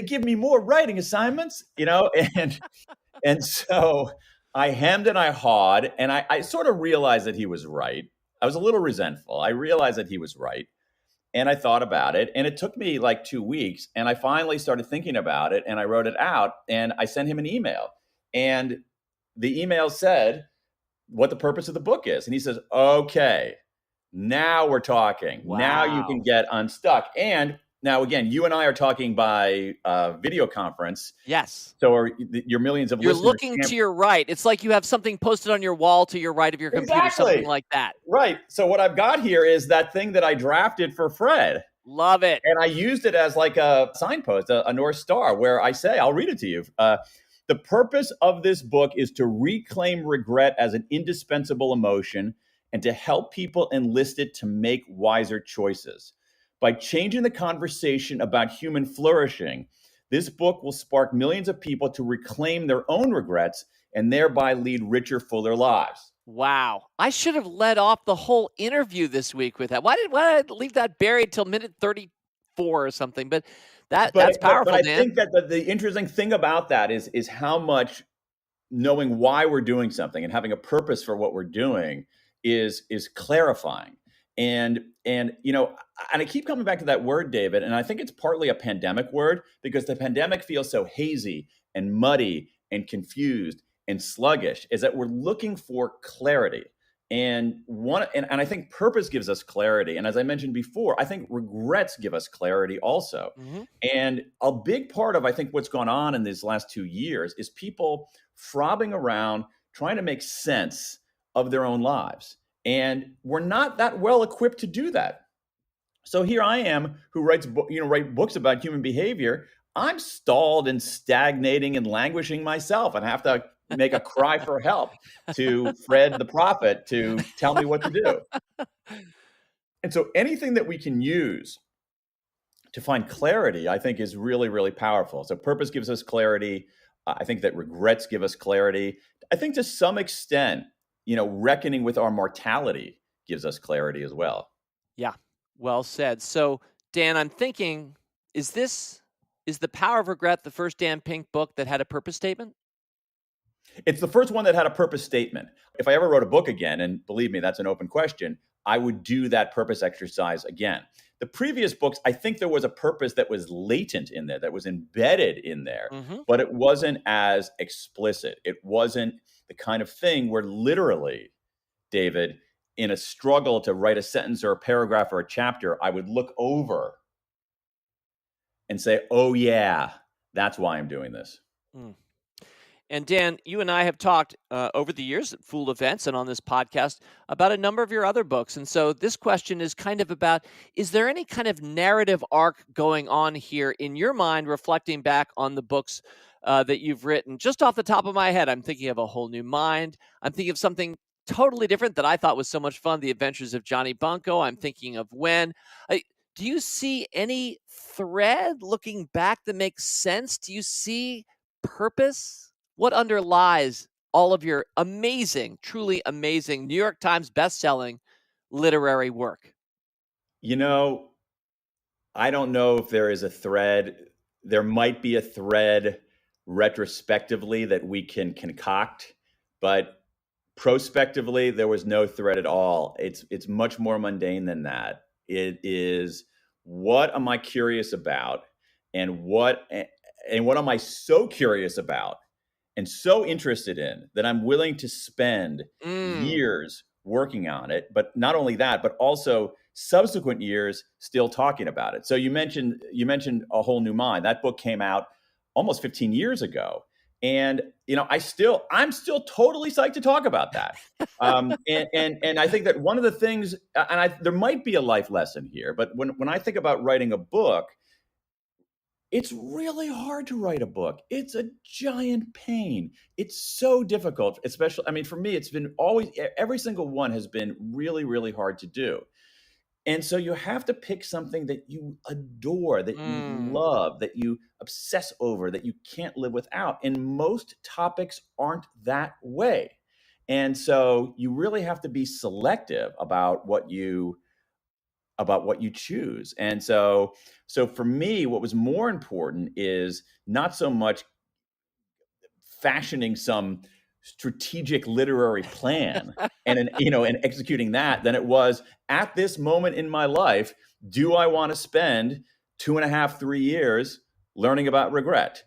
give me more writing assignments, and so I hemmed and I hawed, and I sort of realized that he was right. I was a little resentful. I realized that he was right, and I thought about it, and it took me like 2 weeks, and I finally started thinking about it, and I wrote it out, and I sent him an email, and the email said what the purpose of the book is, and he says, okay, Now we're talking. Now you can Wow. get unstuck. And now, again, you and I are talking by video conference. Yes. So your millions of You're listeners looking can't. to your right. It's like you have something posted on your wall to your right of your computer, something Exactly. like that. Right. So what I've got here is that thing that I drafted for Fred. Love it. And I used it as like a signpost, a North Star, where I say, I'll read it to you. The purpose of this book is to reclaim regret as an indispensable emotion and to help people enlist it to make wiser choices. By changing the conversation about human flourishing, this book will spark millions of people to reclaim their own regrets and thereby lead richer, fuller lives. Wow. I should have led off the whole interview this week with that. Why did I leave that buried till minute 34 or something? But that's powerful, but I Dan. think that the interesting thing about that is how much knowing why we're doing something and having a purpose for what we're doing is clarifying. And I keep coming back to that word, David, and I think it's partly a pandemic word because the pandemic feels so hazy and muddy and confused and sluggish, is that we're looking for clarity. And I think purpose gives us clarity. And as I mentioned before, I think regrets give us clarity also. Mm-hmm. And a big part of, I think, what's gone on in these last 2 years is people frobbing around trying to make sense of their own lives. And we're not that well equipped to do that. So here I am, who write books about human behavior. I'm stalled and stagnating and languishing myself, and have to make a cry for help to Fred the prophet to tell me what to do. And so anything that we can use to find clarity, I think, is really, really powerful. So purpose gives us clarity. I think that regrets give us clarity. I think to some extent, reckoning with our mortality gives us clarity as well. Yeah, well said. So, Dan, I'm thinking, is The Power of Regret the first Dan Pink book that had a purpose statement? It's the first one that had a purpose statement. If I ever wrote a book again, and believe me, that's an open question, I would do that purpose exercise again. The previous books, I think there was a purpose that was latent in there, that was embedded in there, but it wasn't as explicit. It wasn't the kind of thing where literally, David, in a struggle to write a sentence or a paragraph or a chapter, I would look over and say, oh yeah, that's why I'm doing this. And Dan, you and I have talked over the years at Fool events and on this podcast about a number of your other books. And so this question is kind of about, is there any kind of narrative arc going on here in your mind, reflecting back on the books that you've written? Just off the top of my head, I'm thinking of A Whole New Mind. I'm thinking of something totally different that I thought was so much fun, The Adventures of Johnny Bunko. I'm thinking of When. Do you see any thread looking back that makes sense? Do you see purpose? What underlies all of your amazing, truly amazing New York Times bestselling literary work? I don't know if there is a thread. There might be a thread retrospectively that we can concoct, but prospectively, there was no thread at all. It's much more mundane than that. It is, what am I curious about, and what am I so curious about and so interested in that I'm willing to spend years working on it. But not only that, but also subsequent years still talking about it. So you mentioned A Whole New Mind. That book came out almost 15 years ago. And I'm still totally psyched to talk about that. And I think that one of the things, there might be a life lesson here, but when I think about writing a book, it's really hard to write a book. It's a giant pain. It's so difficult, especially, for me, it's been every single one has been really, really hard to do. And so you have to pick something that you adore, that you love, that you obsess over, that you can't live without. And most topics aren't that way. And so you really have to be selective about what you choose. And so for me, what was more important is not so much fashioning some strategic literary plan and executing that than it was, at this moment in my life, do I want to spend 2.5, 3 years learning about regret?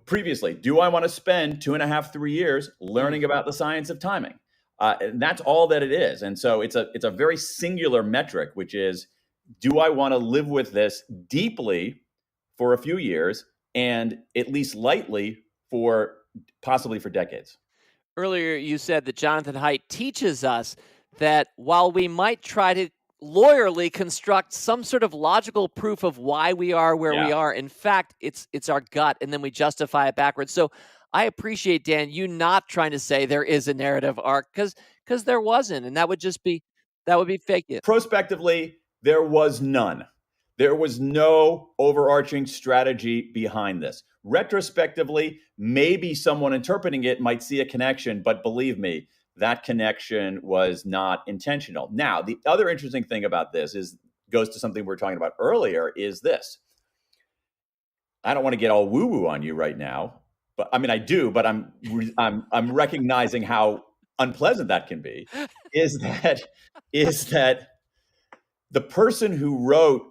Previously, do I want to spend 2.5, 3 years learning about the science of timing? And that's all that it is. And so it's a very singular metric, which is, do I want to live with this deeply for a few years and at least lightly for possibly for decades? Earlier, you said that Jonathan Haidt teaches us that while we might try to lawyerly construct some sort of logical proof of why we are where we are, in fact, it's our gut, and then we justify it backwards. So I appreciate, Dan, you not trying to say there is a narrative arc, because there wasn't, and that would be fake it. Prospectively, there was none. There was no overarching strategy behind this. Retrospectively, maybe someone interpreting it might see a connection, but believe me, that connection was not intentional. Now, the other interesting thing about this goes to something we were talking about earlier, is this. I don't want to get all woo-woo on you right now, but I mean, I do, but I'm recognizing how unpleasant that can be. Is that the person who wrote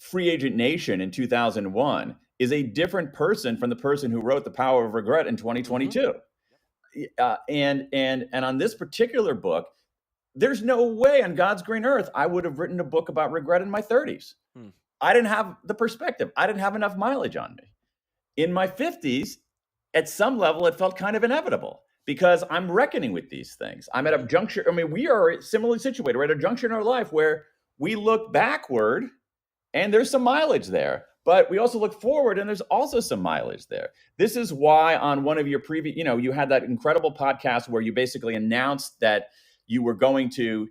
Free Agent Nation in 2001 is a different person from the person who wrote The Power of Regret in 2022. And on this particular book, there's no way on God's green earth I would have written a book about regret in my 30s. I didn't have the perspective. I didn't have enough mileage on me. In my 50s, at some level, it felt kind of inevitable because I'm reckoning with these things. I'm at a juncture. I mean, we are similarly situated. We're at a juncture in our life where we look backward and there's some mileage there, but we also look forward and there's also some mileage there. This is why on one of your previous, you had that incredible podcast where you basically announced that you were going to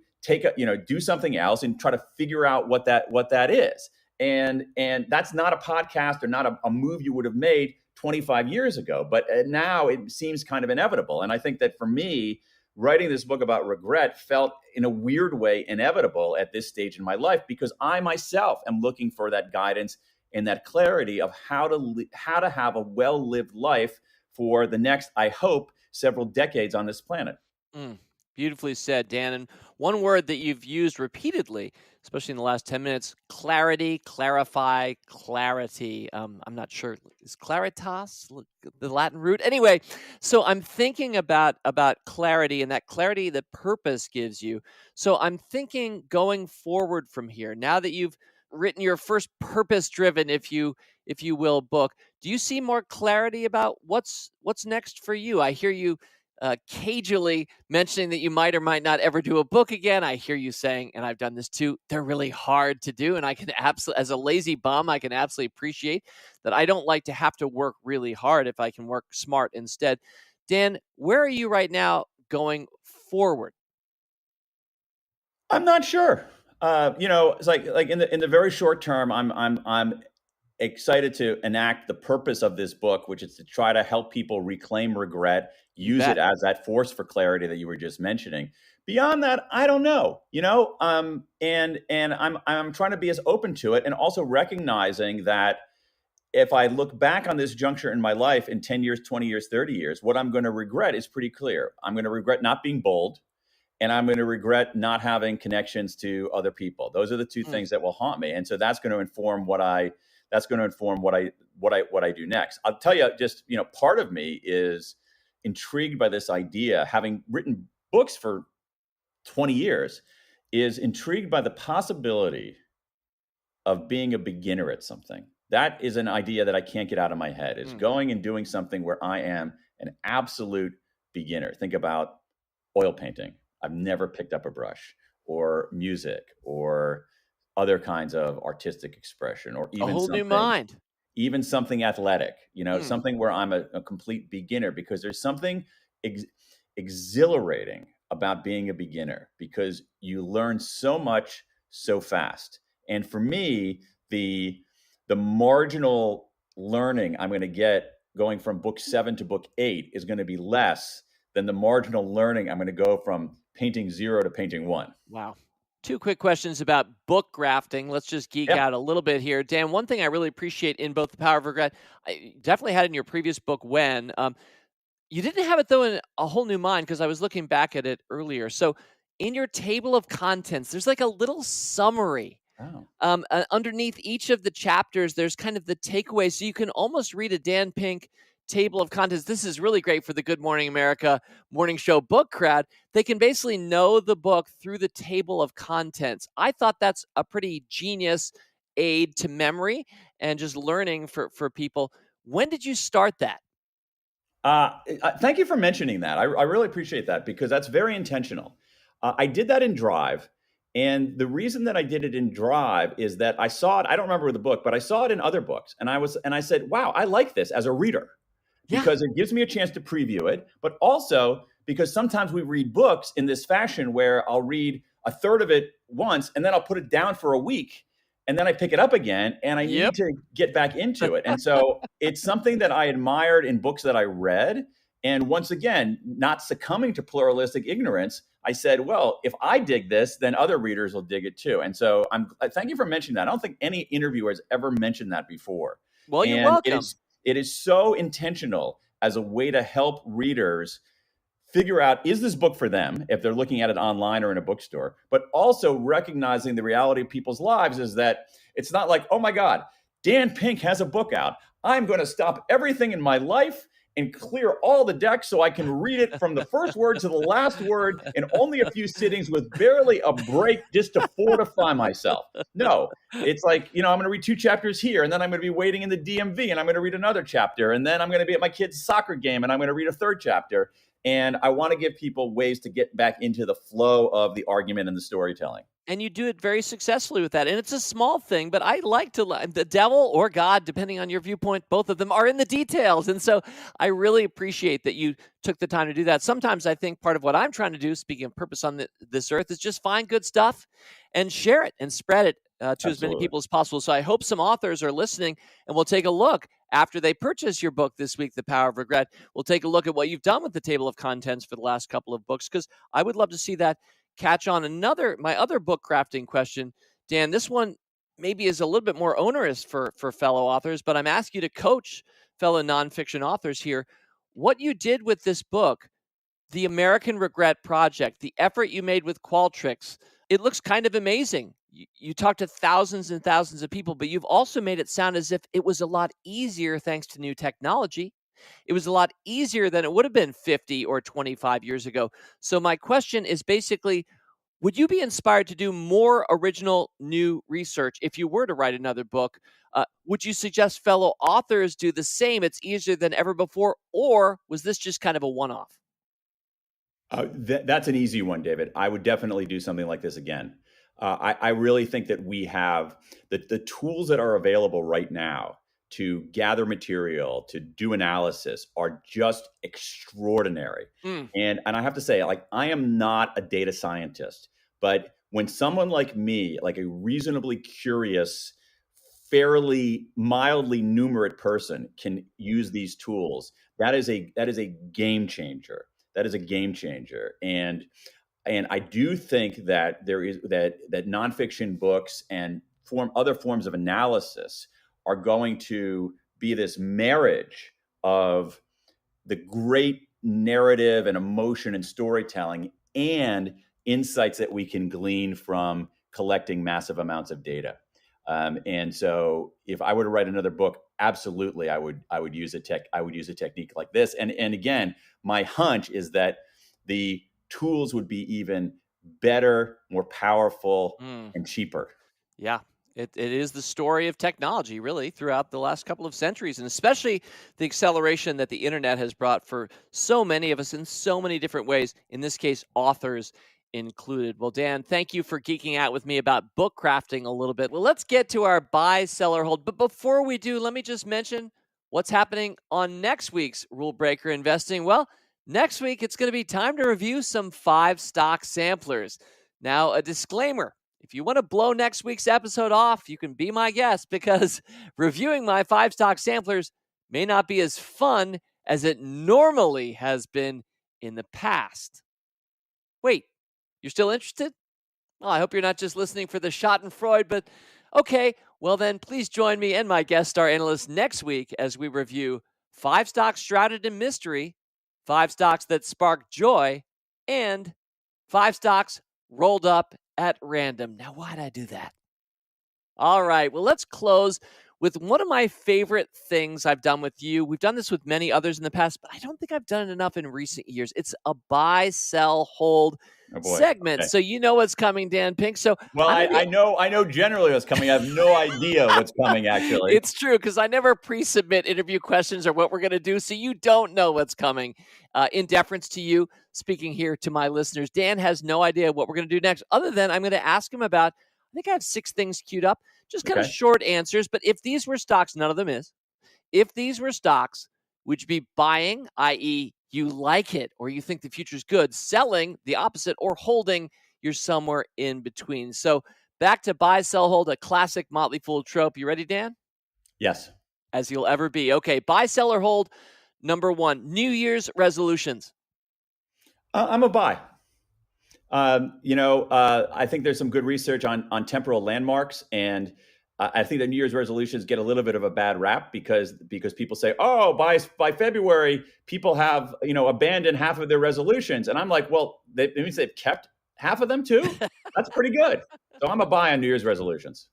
do something else and try to figure out what that is. And that's not a podcast or not a move you would have made 25 years ago, but now it seems kind of inevitable. And I think that for me, writing this book about regret felt in a weird way inevitable at this stage in my life, because I myself am looking for that guidance and that clarity of how to have a well-lived life for the next, I hope, several decades on this planet. Beautifully said, Dan. And one word that you've used repeatedly, especially in the last 10 minutes, clarity, clarify, clarity. I'm not sure. Is claritas the Latin root? Anyway, so I'm thinking about clarity and that clarity that purpose gives you. So I'm thinking going forward from here, now that you've written your first purpose-driven, if you will, book, do you see more clarity about what's next for you? I hear you cagily mentioning that you might or might not ever do a book again. I hear you saying, and I've done this too, they're really hard to do. And I can absolutely, as a lazy bum, I can absolutely appreciate that. I don't like to have to work really hard if I can work smart instead. Dan, where are you right now going forward? I'm not sure. It's like in the very short term, I'm excited to enact the purpose of this book, which is to try to help people reclaim regret, use it as that force for clarity that you were just mentioning. Beyond that, I don't know, and I'm trying to be as open to it, and also recognizing that if I look back on this juncture in my life in 10 years, 20 years, 30 years, what I'm going to regret is pretty clear. I'm going to regret not being bold, and I'm going to regret not having connections to other people. Those are the two things that will haunt me. And so that's going to inform what I do next. I'll tell you, just, part of me is intrigued by this idea, having written books for 20 years, is intrigued by the possibility of being a beginner at something. That is an idea that I can't get out of my head, is going and doing something where I am an absolute beginner. Think about oil painting. I've never picked up a brush, or music, or other kinds of artistic expression, or even a whole new mind, even something athletic, something where I'm a complete beginner, because there's something exhilarating about being a beginner, because you learn so much so fast. And for me, the marginal learning I'm going to get going from book 7 to book 8 is going to be less than the marginal learning I'm going to go from painting 0 to painting 1. Wow. 2 quick questions about book grafting. Let's just geek out a little bit here. Dan, one thing I really appreciate in both The Power of Regret, I definitely had in your previous book, When. You didn't have it, though, in A Whole New Mind, because I was looking back at it earlier. So in your table of contents, there's like a little summary. Underneath each of the chapters, there's kind of the takeaway. So you can almost read a Dan Pink table of contents. This is really great for the Good Morning America morning show book crowd. They can basically know the book through the table of contents. I thought that's a pretty genius aid to memory and just learning for people. When did you start that? Thank you for mentioning that. I really appreciate that because that's very intentional. I did that in Drive. And the reason that I did it in Drive is that I saw it. I don't remember the book, but I saw it in other books. And I said, wow, I like this as a reader because it gives me a chance to preview it. But also because sometimes we read books in this fashion where I'll read a third of it once and then I'll put it down for a week. And then I pick it up again and I need to get back into it. And so it's something that I admired in books that I read. And once again, not succumbing to pluralistic ignorance, I said, well, if I dig this, then other readers will dig it too. And so thank you for mentioning that. I don't think any interviewer has ever mentioned that before. Well, you're welcome. It is so intentional as a way to help readers figure out, is this book for them if they're looking at it online or in a bookstore, but also recognizing the reality of people's lives is that it's not like, oh my God, Dan Pink has a book out. I'm going to stop everything in my life and clear all the decks so I can read it from the first word to the last word in only a few sittings with barely a break just to fortify myself. No, it's like, I'm going to read 2 chapters here and then I'm going to be waiting in the DMV and I'm going to read another chapter and then I'm going to be at my kid's soccer game and I'm going to read a 3rd chapter. And I want to give people ways to get back into the flow of the argument and the storytelling. And you do it very successfully with that. And it's a small thing, but I like the devil or God, depending on your viewpoint, both of them are in the details. And so I really appreciate that you took the time to do that. Sometimes I think part of what I'm trying to do, speaking of purpose on this earth, is just find good stuff and share it and spread it to as many people as possible. So I hope some authors are listening and we'll take a look after they purchase your book this week, The Power of Regret. We'll take a look at what you've done with the table of contents for the last couple of books, because I would love to see that catch on. My other book crafting question, Dan, this one maybe is a little bit more onerous for fellow authors, but I'm asking you to coach fellow nonfiction authors here. What you did with this book, The American Regret Project, the effort you made with Qualtrics, it looks kind of amazing. You talked to thousands and thousands of people, but you've also made it sound as if it was a lot easier thanks to new technology. It was a lot easier than it would have been 50 or 25 years ago. So my question is basically, would you be inspired to do more original new research if you were to write another book? Would you suggest fellow authors do the same? It's easier than ever before, or was this just kind of a one-off? That's an easy one, David. I would definitely do something like this again. I really think that we have the tools that are available right now to gather material, to do analysis are just extraordinary. And I have to say, I am not a data scientist, but when someone like me, like a reasonably curious, fairly mildly numerate person can use these tools, that is a game changer. That is a game changer. And I do think that there is that nonfiction books and other forms of analysis are going to be this marriage of the great narrative and emotion and storytelling and insights that we can glean from collecting massive amounts of data. And so if I were to write another book, absolutely, I would use a technique like this. And again, my hunch is that the tools would be even better, more powerful, and cheaper. Yeah, it is the story of technology, really, throughout the last couple of centuries, and especially the acceleration that the internet has brought for so many of us in so many different ways, in this case, authors included. Well, Dan, thank you for geeking out with me about book crafting a little bit. Well, let's get to our buy, sell, or hold. But before we do, let me just mention what's happening on next week's Rule Breaker Investing. Well, next week, it's going to be time to review some 5-stock samplers. Now, a disclaimer. If you want to blow next week's episode off, you can be my guest, because reviewing my 5-stock samplers may not be as fun as it normally has been in the past. Wait, you're still interested? Well, I hope you're not just listening for the Schadenfreude, but okay, well then please join me and my guest star analyst next week as we review 5 stocks shrouded in mystery, 5 stocks that spark joy, and 5 stocks rolled up at random. Now, why'd I do that? All right, well, let's close with one of my favorite things I've done with you. We've done this with many others in the past, but I don't think I've done it enough in recent years. It's a buy, sell, hold Oh boy. segment. Okay. So you know what's coming, Dan Pink. So Well, I'm gonna I know generally what's coming. I have no idea what's coming, actually. It's true because I never pre-submit interview questions or what we're going to do, so you don't know what's coming. In deference to you, speaking here to my listeners, Dan has no idea what we're going to do next, other than I'm going to ask him about. I think I have 6 things queued up, just kind of Okay. short answers. But if these were stocks, none of them is. If these were stocks, would you be buying, i.e., you like it or you think the future's good, selling, the opposite, or holding, you're somewhere in between. So back to buy, sell, hold, a classic Motley Fool trope. You ready, Dan? Yes. As you'll ever be. Okay, buy, sell, or hold. Number 1, New Year's resolutions. I'm a buy. I think there's some good research on temporal landmarks, and I think the New Year's resolutions get a little bit of a bad rap because people say, oh, by February, people have abandoned half of their resolutions, and I'm like, well, that means they've kept half of them too. That's pretty good. So I'm a buy on New Year's resolutions.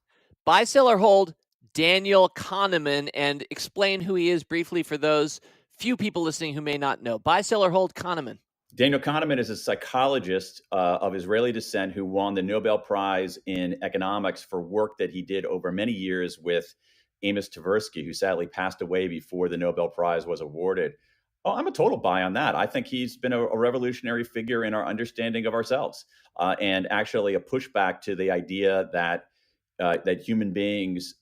Buy, sell, or hold Daniel Kahneman, and explain who he is briefly for those few people listening who may not know. Buy, sell, or hold Kahneman. Daniel Kahneman is a psychologist of Israeli descent who won the Nobel Prize in economics for work that he did over many years with Amos Tversky, who sadly passed away before the Nobel Prize was awarded. Oh, I'm a total buy on that. I think he's been a revolutionary figure in our understanding of ourselves, and actually a pushback to the idea that human beings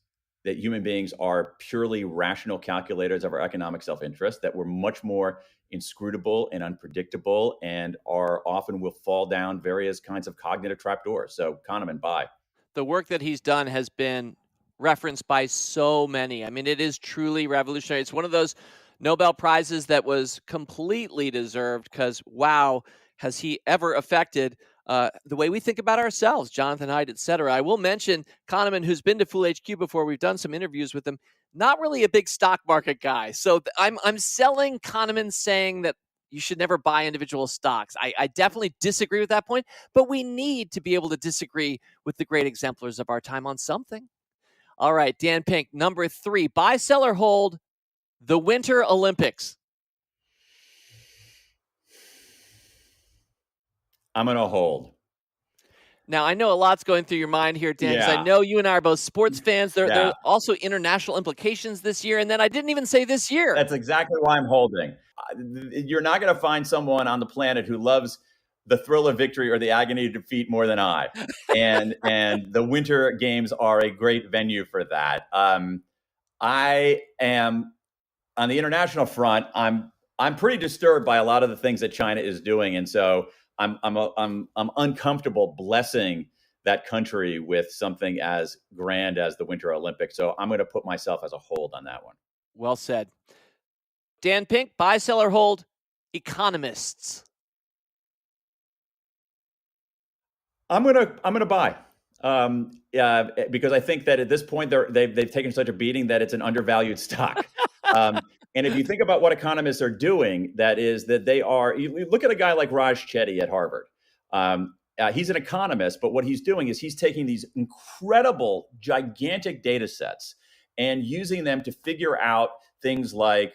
are purely rational calculators of our economic self-interest, that we're much more inscrutable and unpredictable, and are often will fall down various kinds of cognitive trapdoors. So Kahneman, buy. The work that he's done has been referenced by so many. I mean, it is truly revolutionary. It's one of those Nobel Prizes that was completely deserved because, wow, has he ever affected the way we think about ourselves, Jonathan Haidt, et cetera. I will mention Kahneman, who's been to Fool HQ before. We've done some interviews with him. Not really a big stock market guy. So I'm selling Kahneman saying that you should never buy individual stocks. I definitely disagree with that point, but we need to be able to disagree with the great exemplars of our time on something. All right, Dan Pink, number 3, buy, sell, or hold the Winter Olympics. I'm going to hold. Now, I know a lot's going through your mind here, Dan, because Yeah. I know you and I are both sports fans. There Yeah. are also international implications this year. And then I didn't even say this year. That's exactly why I'm holding. You're not going to find someone on the planet who loves the thrill of victory or the agony of defeat more than I. And the Winter Games are a great venue for that. I am on the international front. I'm pretty disturbed by a lot of the things that China is doing, and so I'm uncomfortable blessing that country with something as grand as the Winter Olympics. So I'm going to put myself as a hold on that one. Well said. Dan Pink, buy, sell, or hold economists. I'm gonna buy. Because I think that at this point they've taken such a beating that it's an undervalued stock. And if you think about what economists are doing, that is that they are. You look at a guy like Raj Chetty at Harvard. He's an economist, but what he's doing is he's taking these incredible, gigantic data sets and using them to figure out things like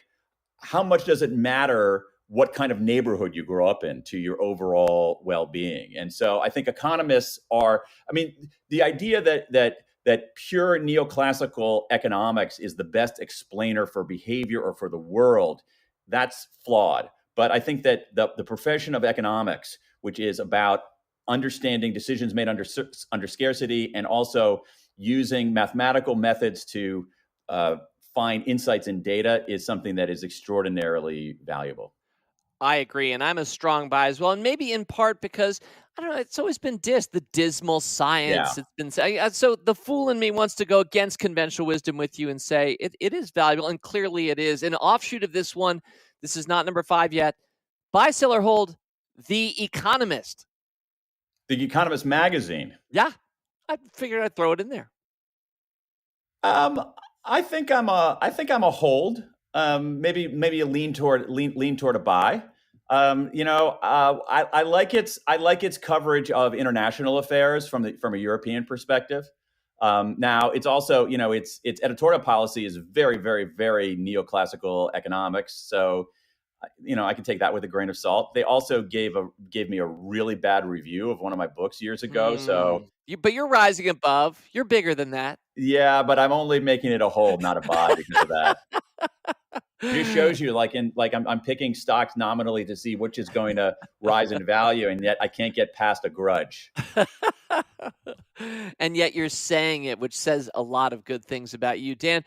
how much does it matter what kind of neighborhood you grow up in to your overall well-being. And so I think economists are, I mean, the idea that pure neoclassical economics is the best explainer for behavior or for the world, that's flawed. But I think that the profession of economics, which is about understanding decisions made under scarcity and also using mathematical methods to find insights in data, is something that is extraordinarily valuable. I agree, and I'm a strong buy as well, and maybe in part because, I don't know, it's always been the dismal science. Yeah. It's been so the fool in me wants to go against conventional wisdom with you and say it is valuable, and clearly it is. An offshoot of this one, this is not number 5 yet, buy, sell, or hold The Economist. The Economist magazine. Yeah, I figured I'd throw it in there. I think I'm a hold. Maybe a lean toward a buy. I like its coverage of international affairs from a European perspective. Now, it's also, its editorial policy is very, very, very neoclassical economics. So, I can take that with a grain of salt. They also gave me a really bad review of one of my books years ago. So, But you're rising above. You're bigger than that. yeah, but I'm only making it a hold, not a buy because of that. It just shows you, I'm picking stocks nominally to see which is going to rise in value, and yet I can't get past a grudge. And yet you're saying it, which says a lot of good things about you. Dan,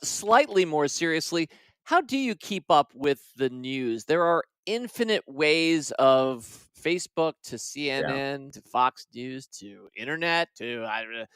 slightly more seriously, how do you keep up with the news? There are infinite ways of Facebook to CNN to Fox News to internet to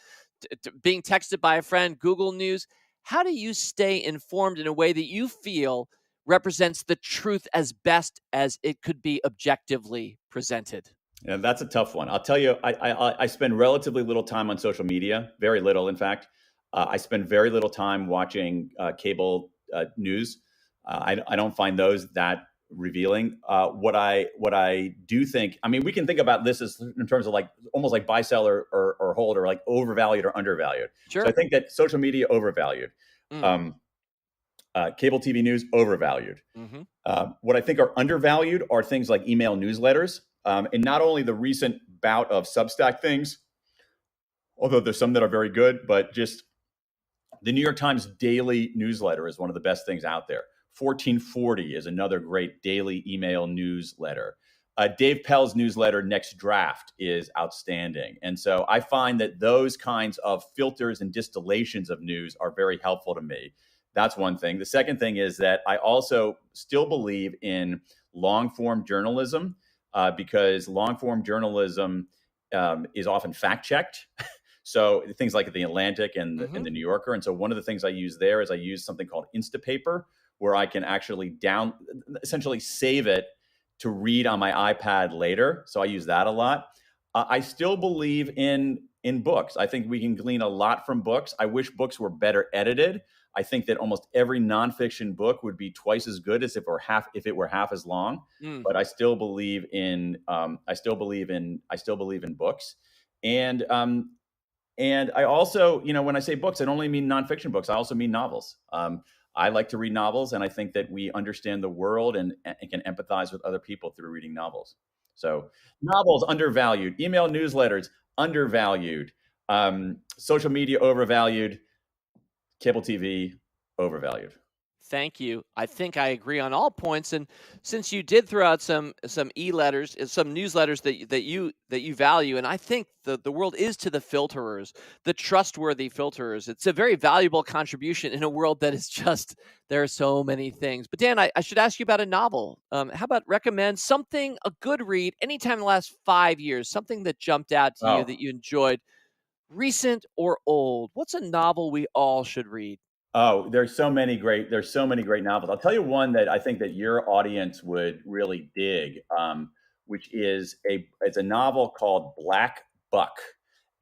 being texted by a friend, Google News. How do you stay informed in a way that you feel represents the truth as best as it could be objectively presented? Yeah, that's a tough one. I'll tell you, I spend relatively little time on social media, very little, in fact. I spend very little time watching cable news. I don't find those that revealing. What I do think, I mean, we can think about this as in terms of almost like buy, sell, or hold, or like overvalued or undervalued. Sure. So I think that social media overvalued. Cable TV news overvalued. What I think are undervalued are things like email newsletters. And not only the recent bout of Substack things, although there's some that are very good, but just the New York Times daily newsletter is one of the best things out there. 1440 is another great daily email newsletter. Dave Pell's newsletter, Next Draft, is outstanding. And so I find that those kinds of filters and distillations of news are very helpful to me. That's one thing. The second thing is that I also still believe in long-form journalism. Because long-form journalism is often fact-checked. So things like the Atlantic and the New Yorker. And so one of the things I use there is I use something called Instapaper, where I can actually essentially save it to read on my iPad later. So I use that a lot. I still believe in books. I think we can glean a lot from books. I wish books were better edited. I think that almost every nonfiction book would be twice as good as if it were half as long. But I still believe in books, and I also, when I say books, I don't only mean nonfiction books. I also mean novels. I like to read novels, and I think that we understand the world and can empathize with other people through reading novels. So novels undervalued, email newsletters undervalued, social media overvalued, cable TV overvalued. Thank you. I think I agree on all points. And since you did throw out some e-letters, some newsletters that you value, and I think the world is to the filterers, the trustworthy filterers. It's a very valuable contribution in a world that is just, there are so many things. But Dan, I should ask you about a novel. How about recommend something, a good read, anytime in the last 5 years, something that jumped out to you that you enjoyed, recent or old? What's a novel we all should read? Oh, there's so many great novels. I'll tell you one that I think that your audience would really dig, which is it's a novel called Black Buck.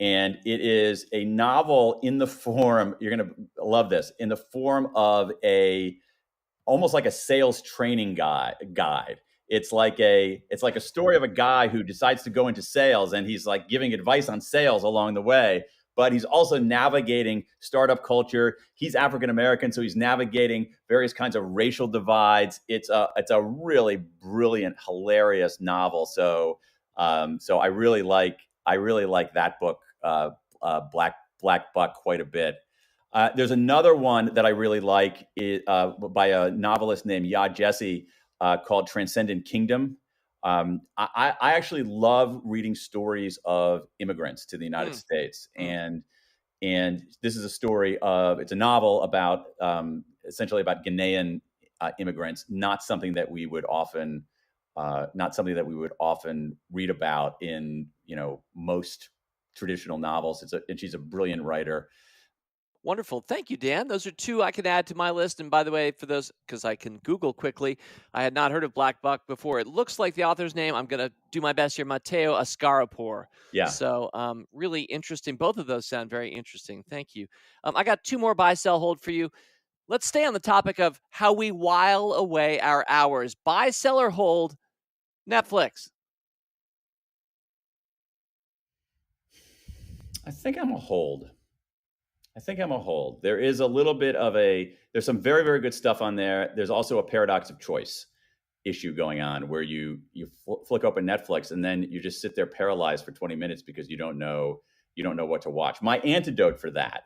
And it is a novel in the form, you're going to love this, in the form of almost like a sales training guide. It's like a story of a guy who decides to go into sales, and he's like giving advice on sales along the way. But he's also navigating startup culture. He's African American, so he's navigating various kinds of racial divides. It's a really brilliant, hilarious novel. So I really like that book, Black Buck, quite a bit. There's another one that I really like by a novelist named Yaa Gyasi called Transcendent Kingdom. I actually love reading stories of immigrants to the United States, and this is a story it's a novel about essentially about Ghanaian immigrants, not something that we would often read about in most traditional novels. And she's a brilliant writer. Wonderful. Thank you, Dan. Those are two I can add to my list. And by the way, for those, because I can Google quickly, I had not heard of Black Buck before. It looks like the author's name, I'm going to do my best here, Matteo Ascaripour. Yeah. So really interesting. Both of those sound very interesting. Thank you. I got two more buy, sell, hold for you. Let's stay on the topic of how we while away our hours. Buy, sell, or hold Netflix. I think I'm a hold. I think I'm a hold. There is a little bit of there's some very, very good stuff on there. There's also a paradox of choice issue going on where you flick open Netflix and then you just sit there paralyzed for 20 minutes because you don't know what to watch. My antidote for that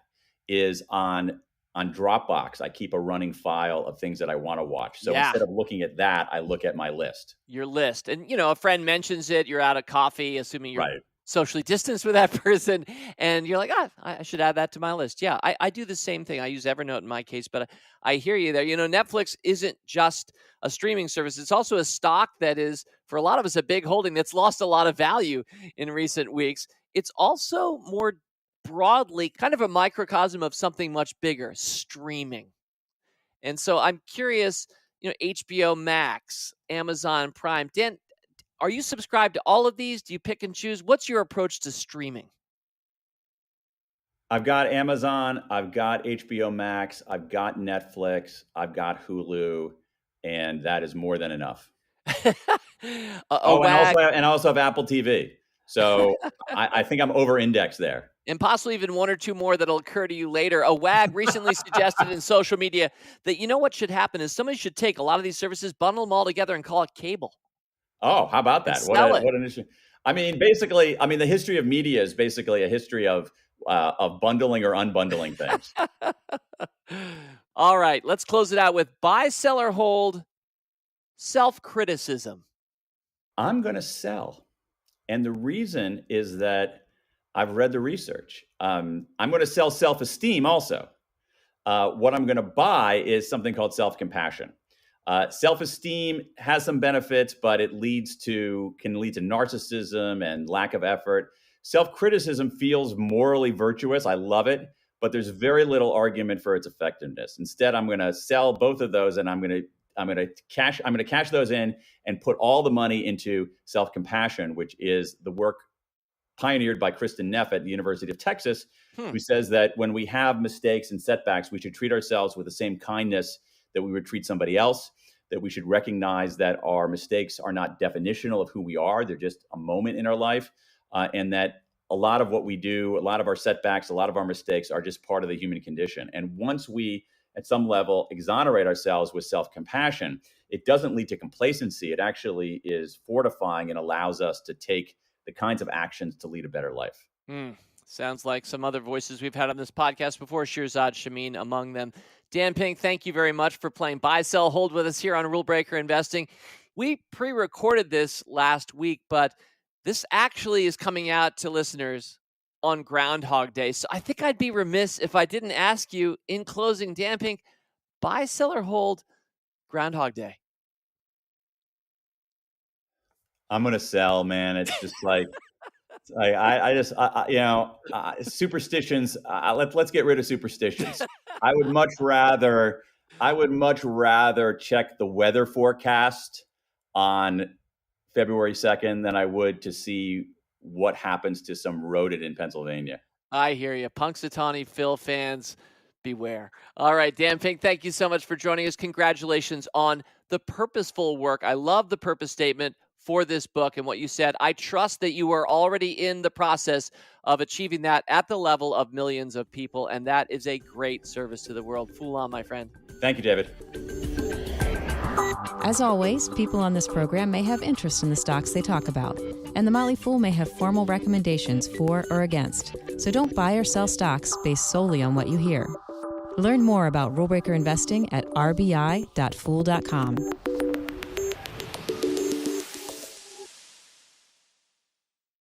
is on Dropbox. I keep a running file of things that I want to watch. So instead of looking at that, I look at my list. Your list. And, a friend mentions it, you're out of coffee, assuming you're socially distanced with that person, and you're like, I should add that to my list. Yeah, I do the same thing. I use Evernote in my case, but I hear you there. Netflix isn't just a streaming service. It's also a stock that is, for a lot of us, a big holding that's lost a lot of value in recent weeks. It's also more broadly kind of a microcosm of something much bigger, streaming. And so I'm curious, HBO Max, Amazon Prime. Dan, are you subscribed to all of these? Do you pick and choose? What's your approach to streaming? I've got Amazon, I've got HBO Max, I've got Netflix, I've got Hulu, and that is more than enough. And I also have Apple TV. So I think I'm over-indexed there. And possibly even one or two more that'll occur to you later. A wag recently suggested in social media that what should happen is somebody should take a lot of these services, bundle them all together, and call it cable. Oh, how about that? What an issue. Basically, the history of media is basically a history of bundling or unbundling things. All right, let's close it out with buy, sell, or hold, self-criticism. I'm going to sell. And the reason is that I've read the research. I'm going to sell self-esteem also. What I'm going to buy is something called self-compassion. Self-esteem has some benefits, but it can lead to narcissism and lack of effort. Self-criticism feels morally virtuous. I love it, but there's very little argument for its effectiveness. Instead, I'm going to sell both of those, and I'm going to cash those in and put all the money into self-compassion, which is the work pioneered by Kristen Neff at the University of Texas, who says that when we have mistakes and setbacks, we should treat ourselves with the same kindness that we would treat somebody else, that we should recognize that our mistakes are not definitional of who we are. They're just a moment in our life, and that a lot of what we do, a lot of our setbacks, a lot of our mistakes are just part of the human condition. And once we, at some level, exonerate ourselves with self-compassion, it doesn't lead to complacency. It actually is fortifying and allows us to take the kinds of actions to lead a better life. Sounds like some other voices we've had on this podcast before, Shirzad Shameen among them. Dan Pink, thank you very much for playing Buy, Sell, Hold with us here on Rule Breaker Investing. We pre-recorded this last week, but this actually is coming out to listeners on Groundhog Day. So I think I'd be remiss if I didn't ask you in closing, Dan Pink, buy, sell, or hold Groundhog Day? I'm going to sell, man. It's just like, superstitions. Let's get rid of superstitions. I would much rather check the weather forecast on February 2nd than I would to see what happens to some rodent in Pennsylvania. I hear you. Punxsutawney Phil fans, beware. All right, Dan Pink, thank you so much for joining us. Congratulations on the purposeful work. I love the purpose statement for this book and what you said. I trust that you are already in the process of achieving that at the level of millions of people, and that is a great service to the world. Fool on, my friend. Thank you, David. As always, people on this program may have interest in the stocks they talk about, and the Motley Fool may have formal recommendations for or against. So don't buy or sell stocks based solely on what you hear. Learn more about rule breaker investing at rbi.fool.com.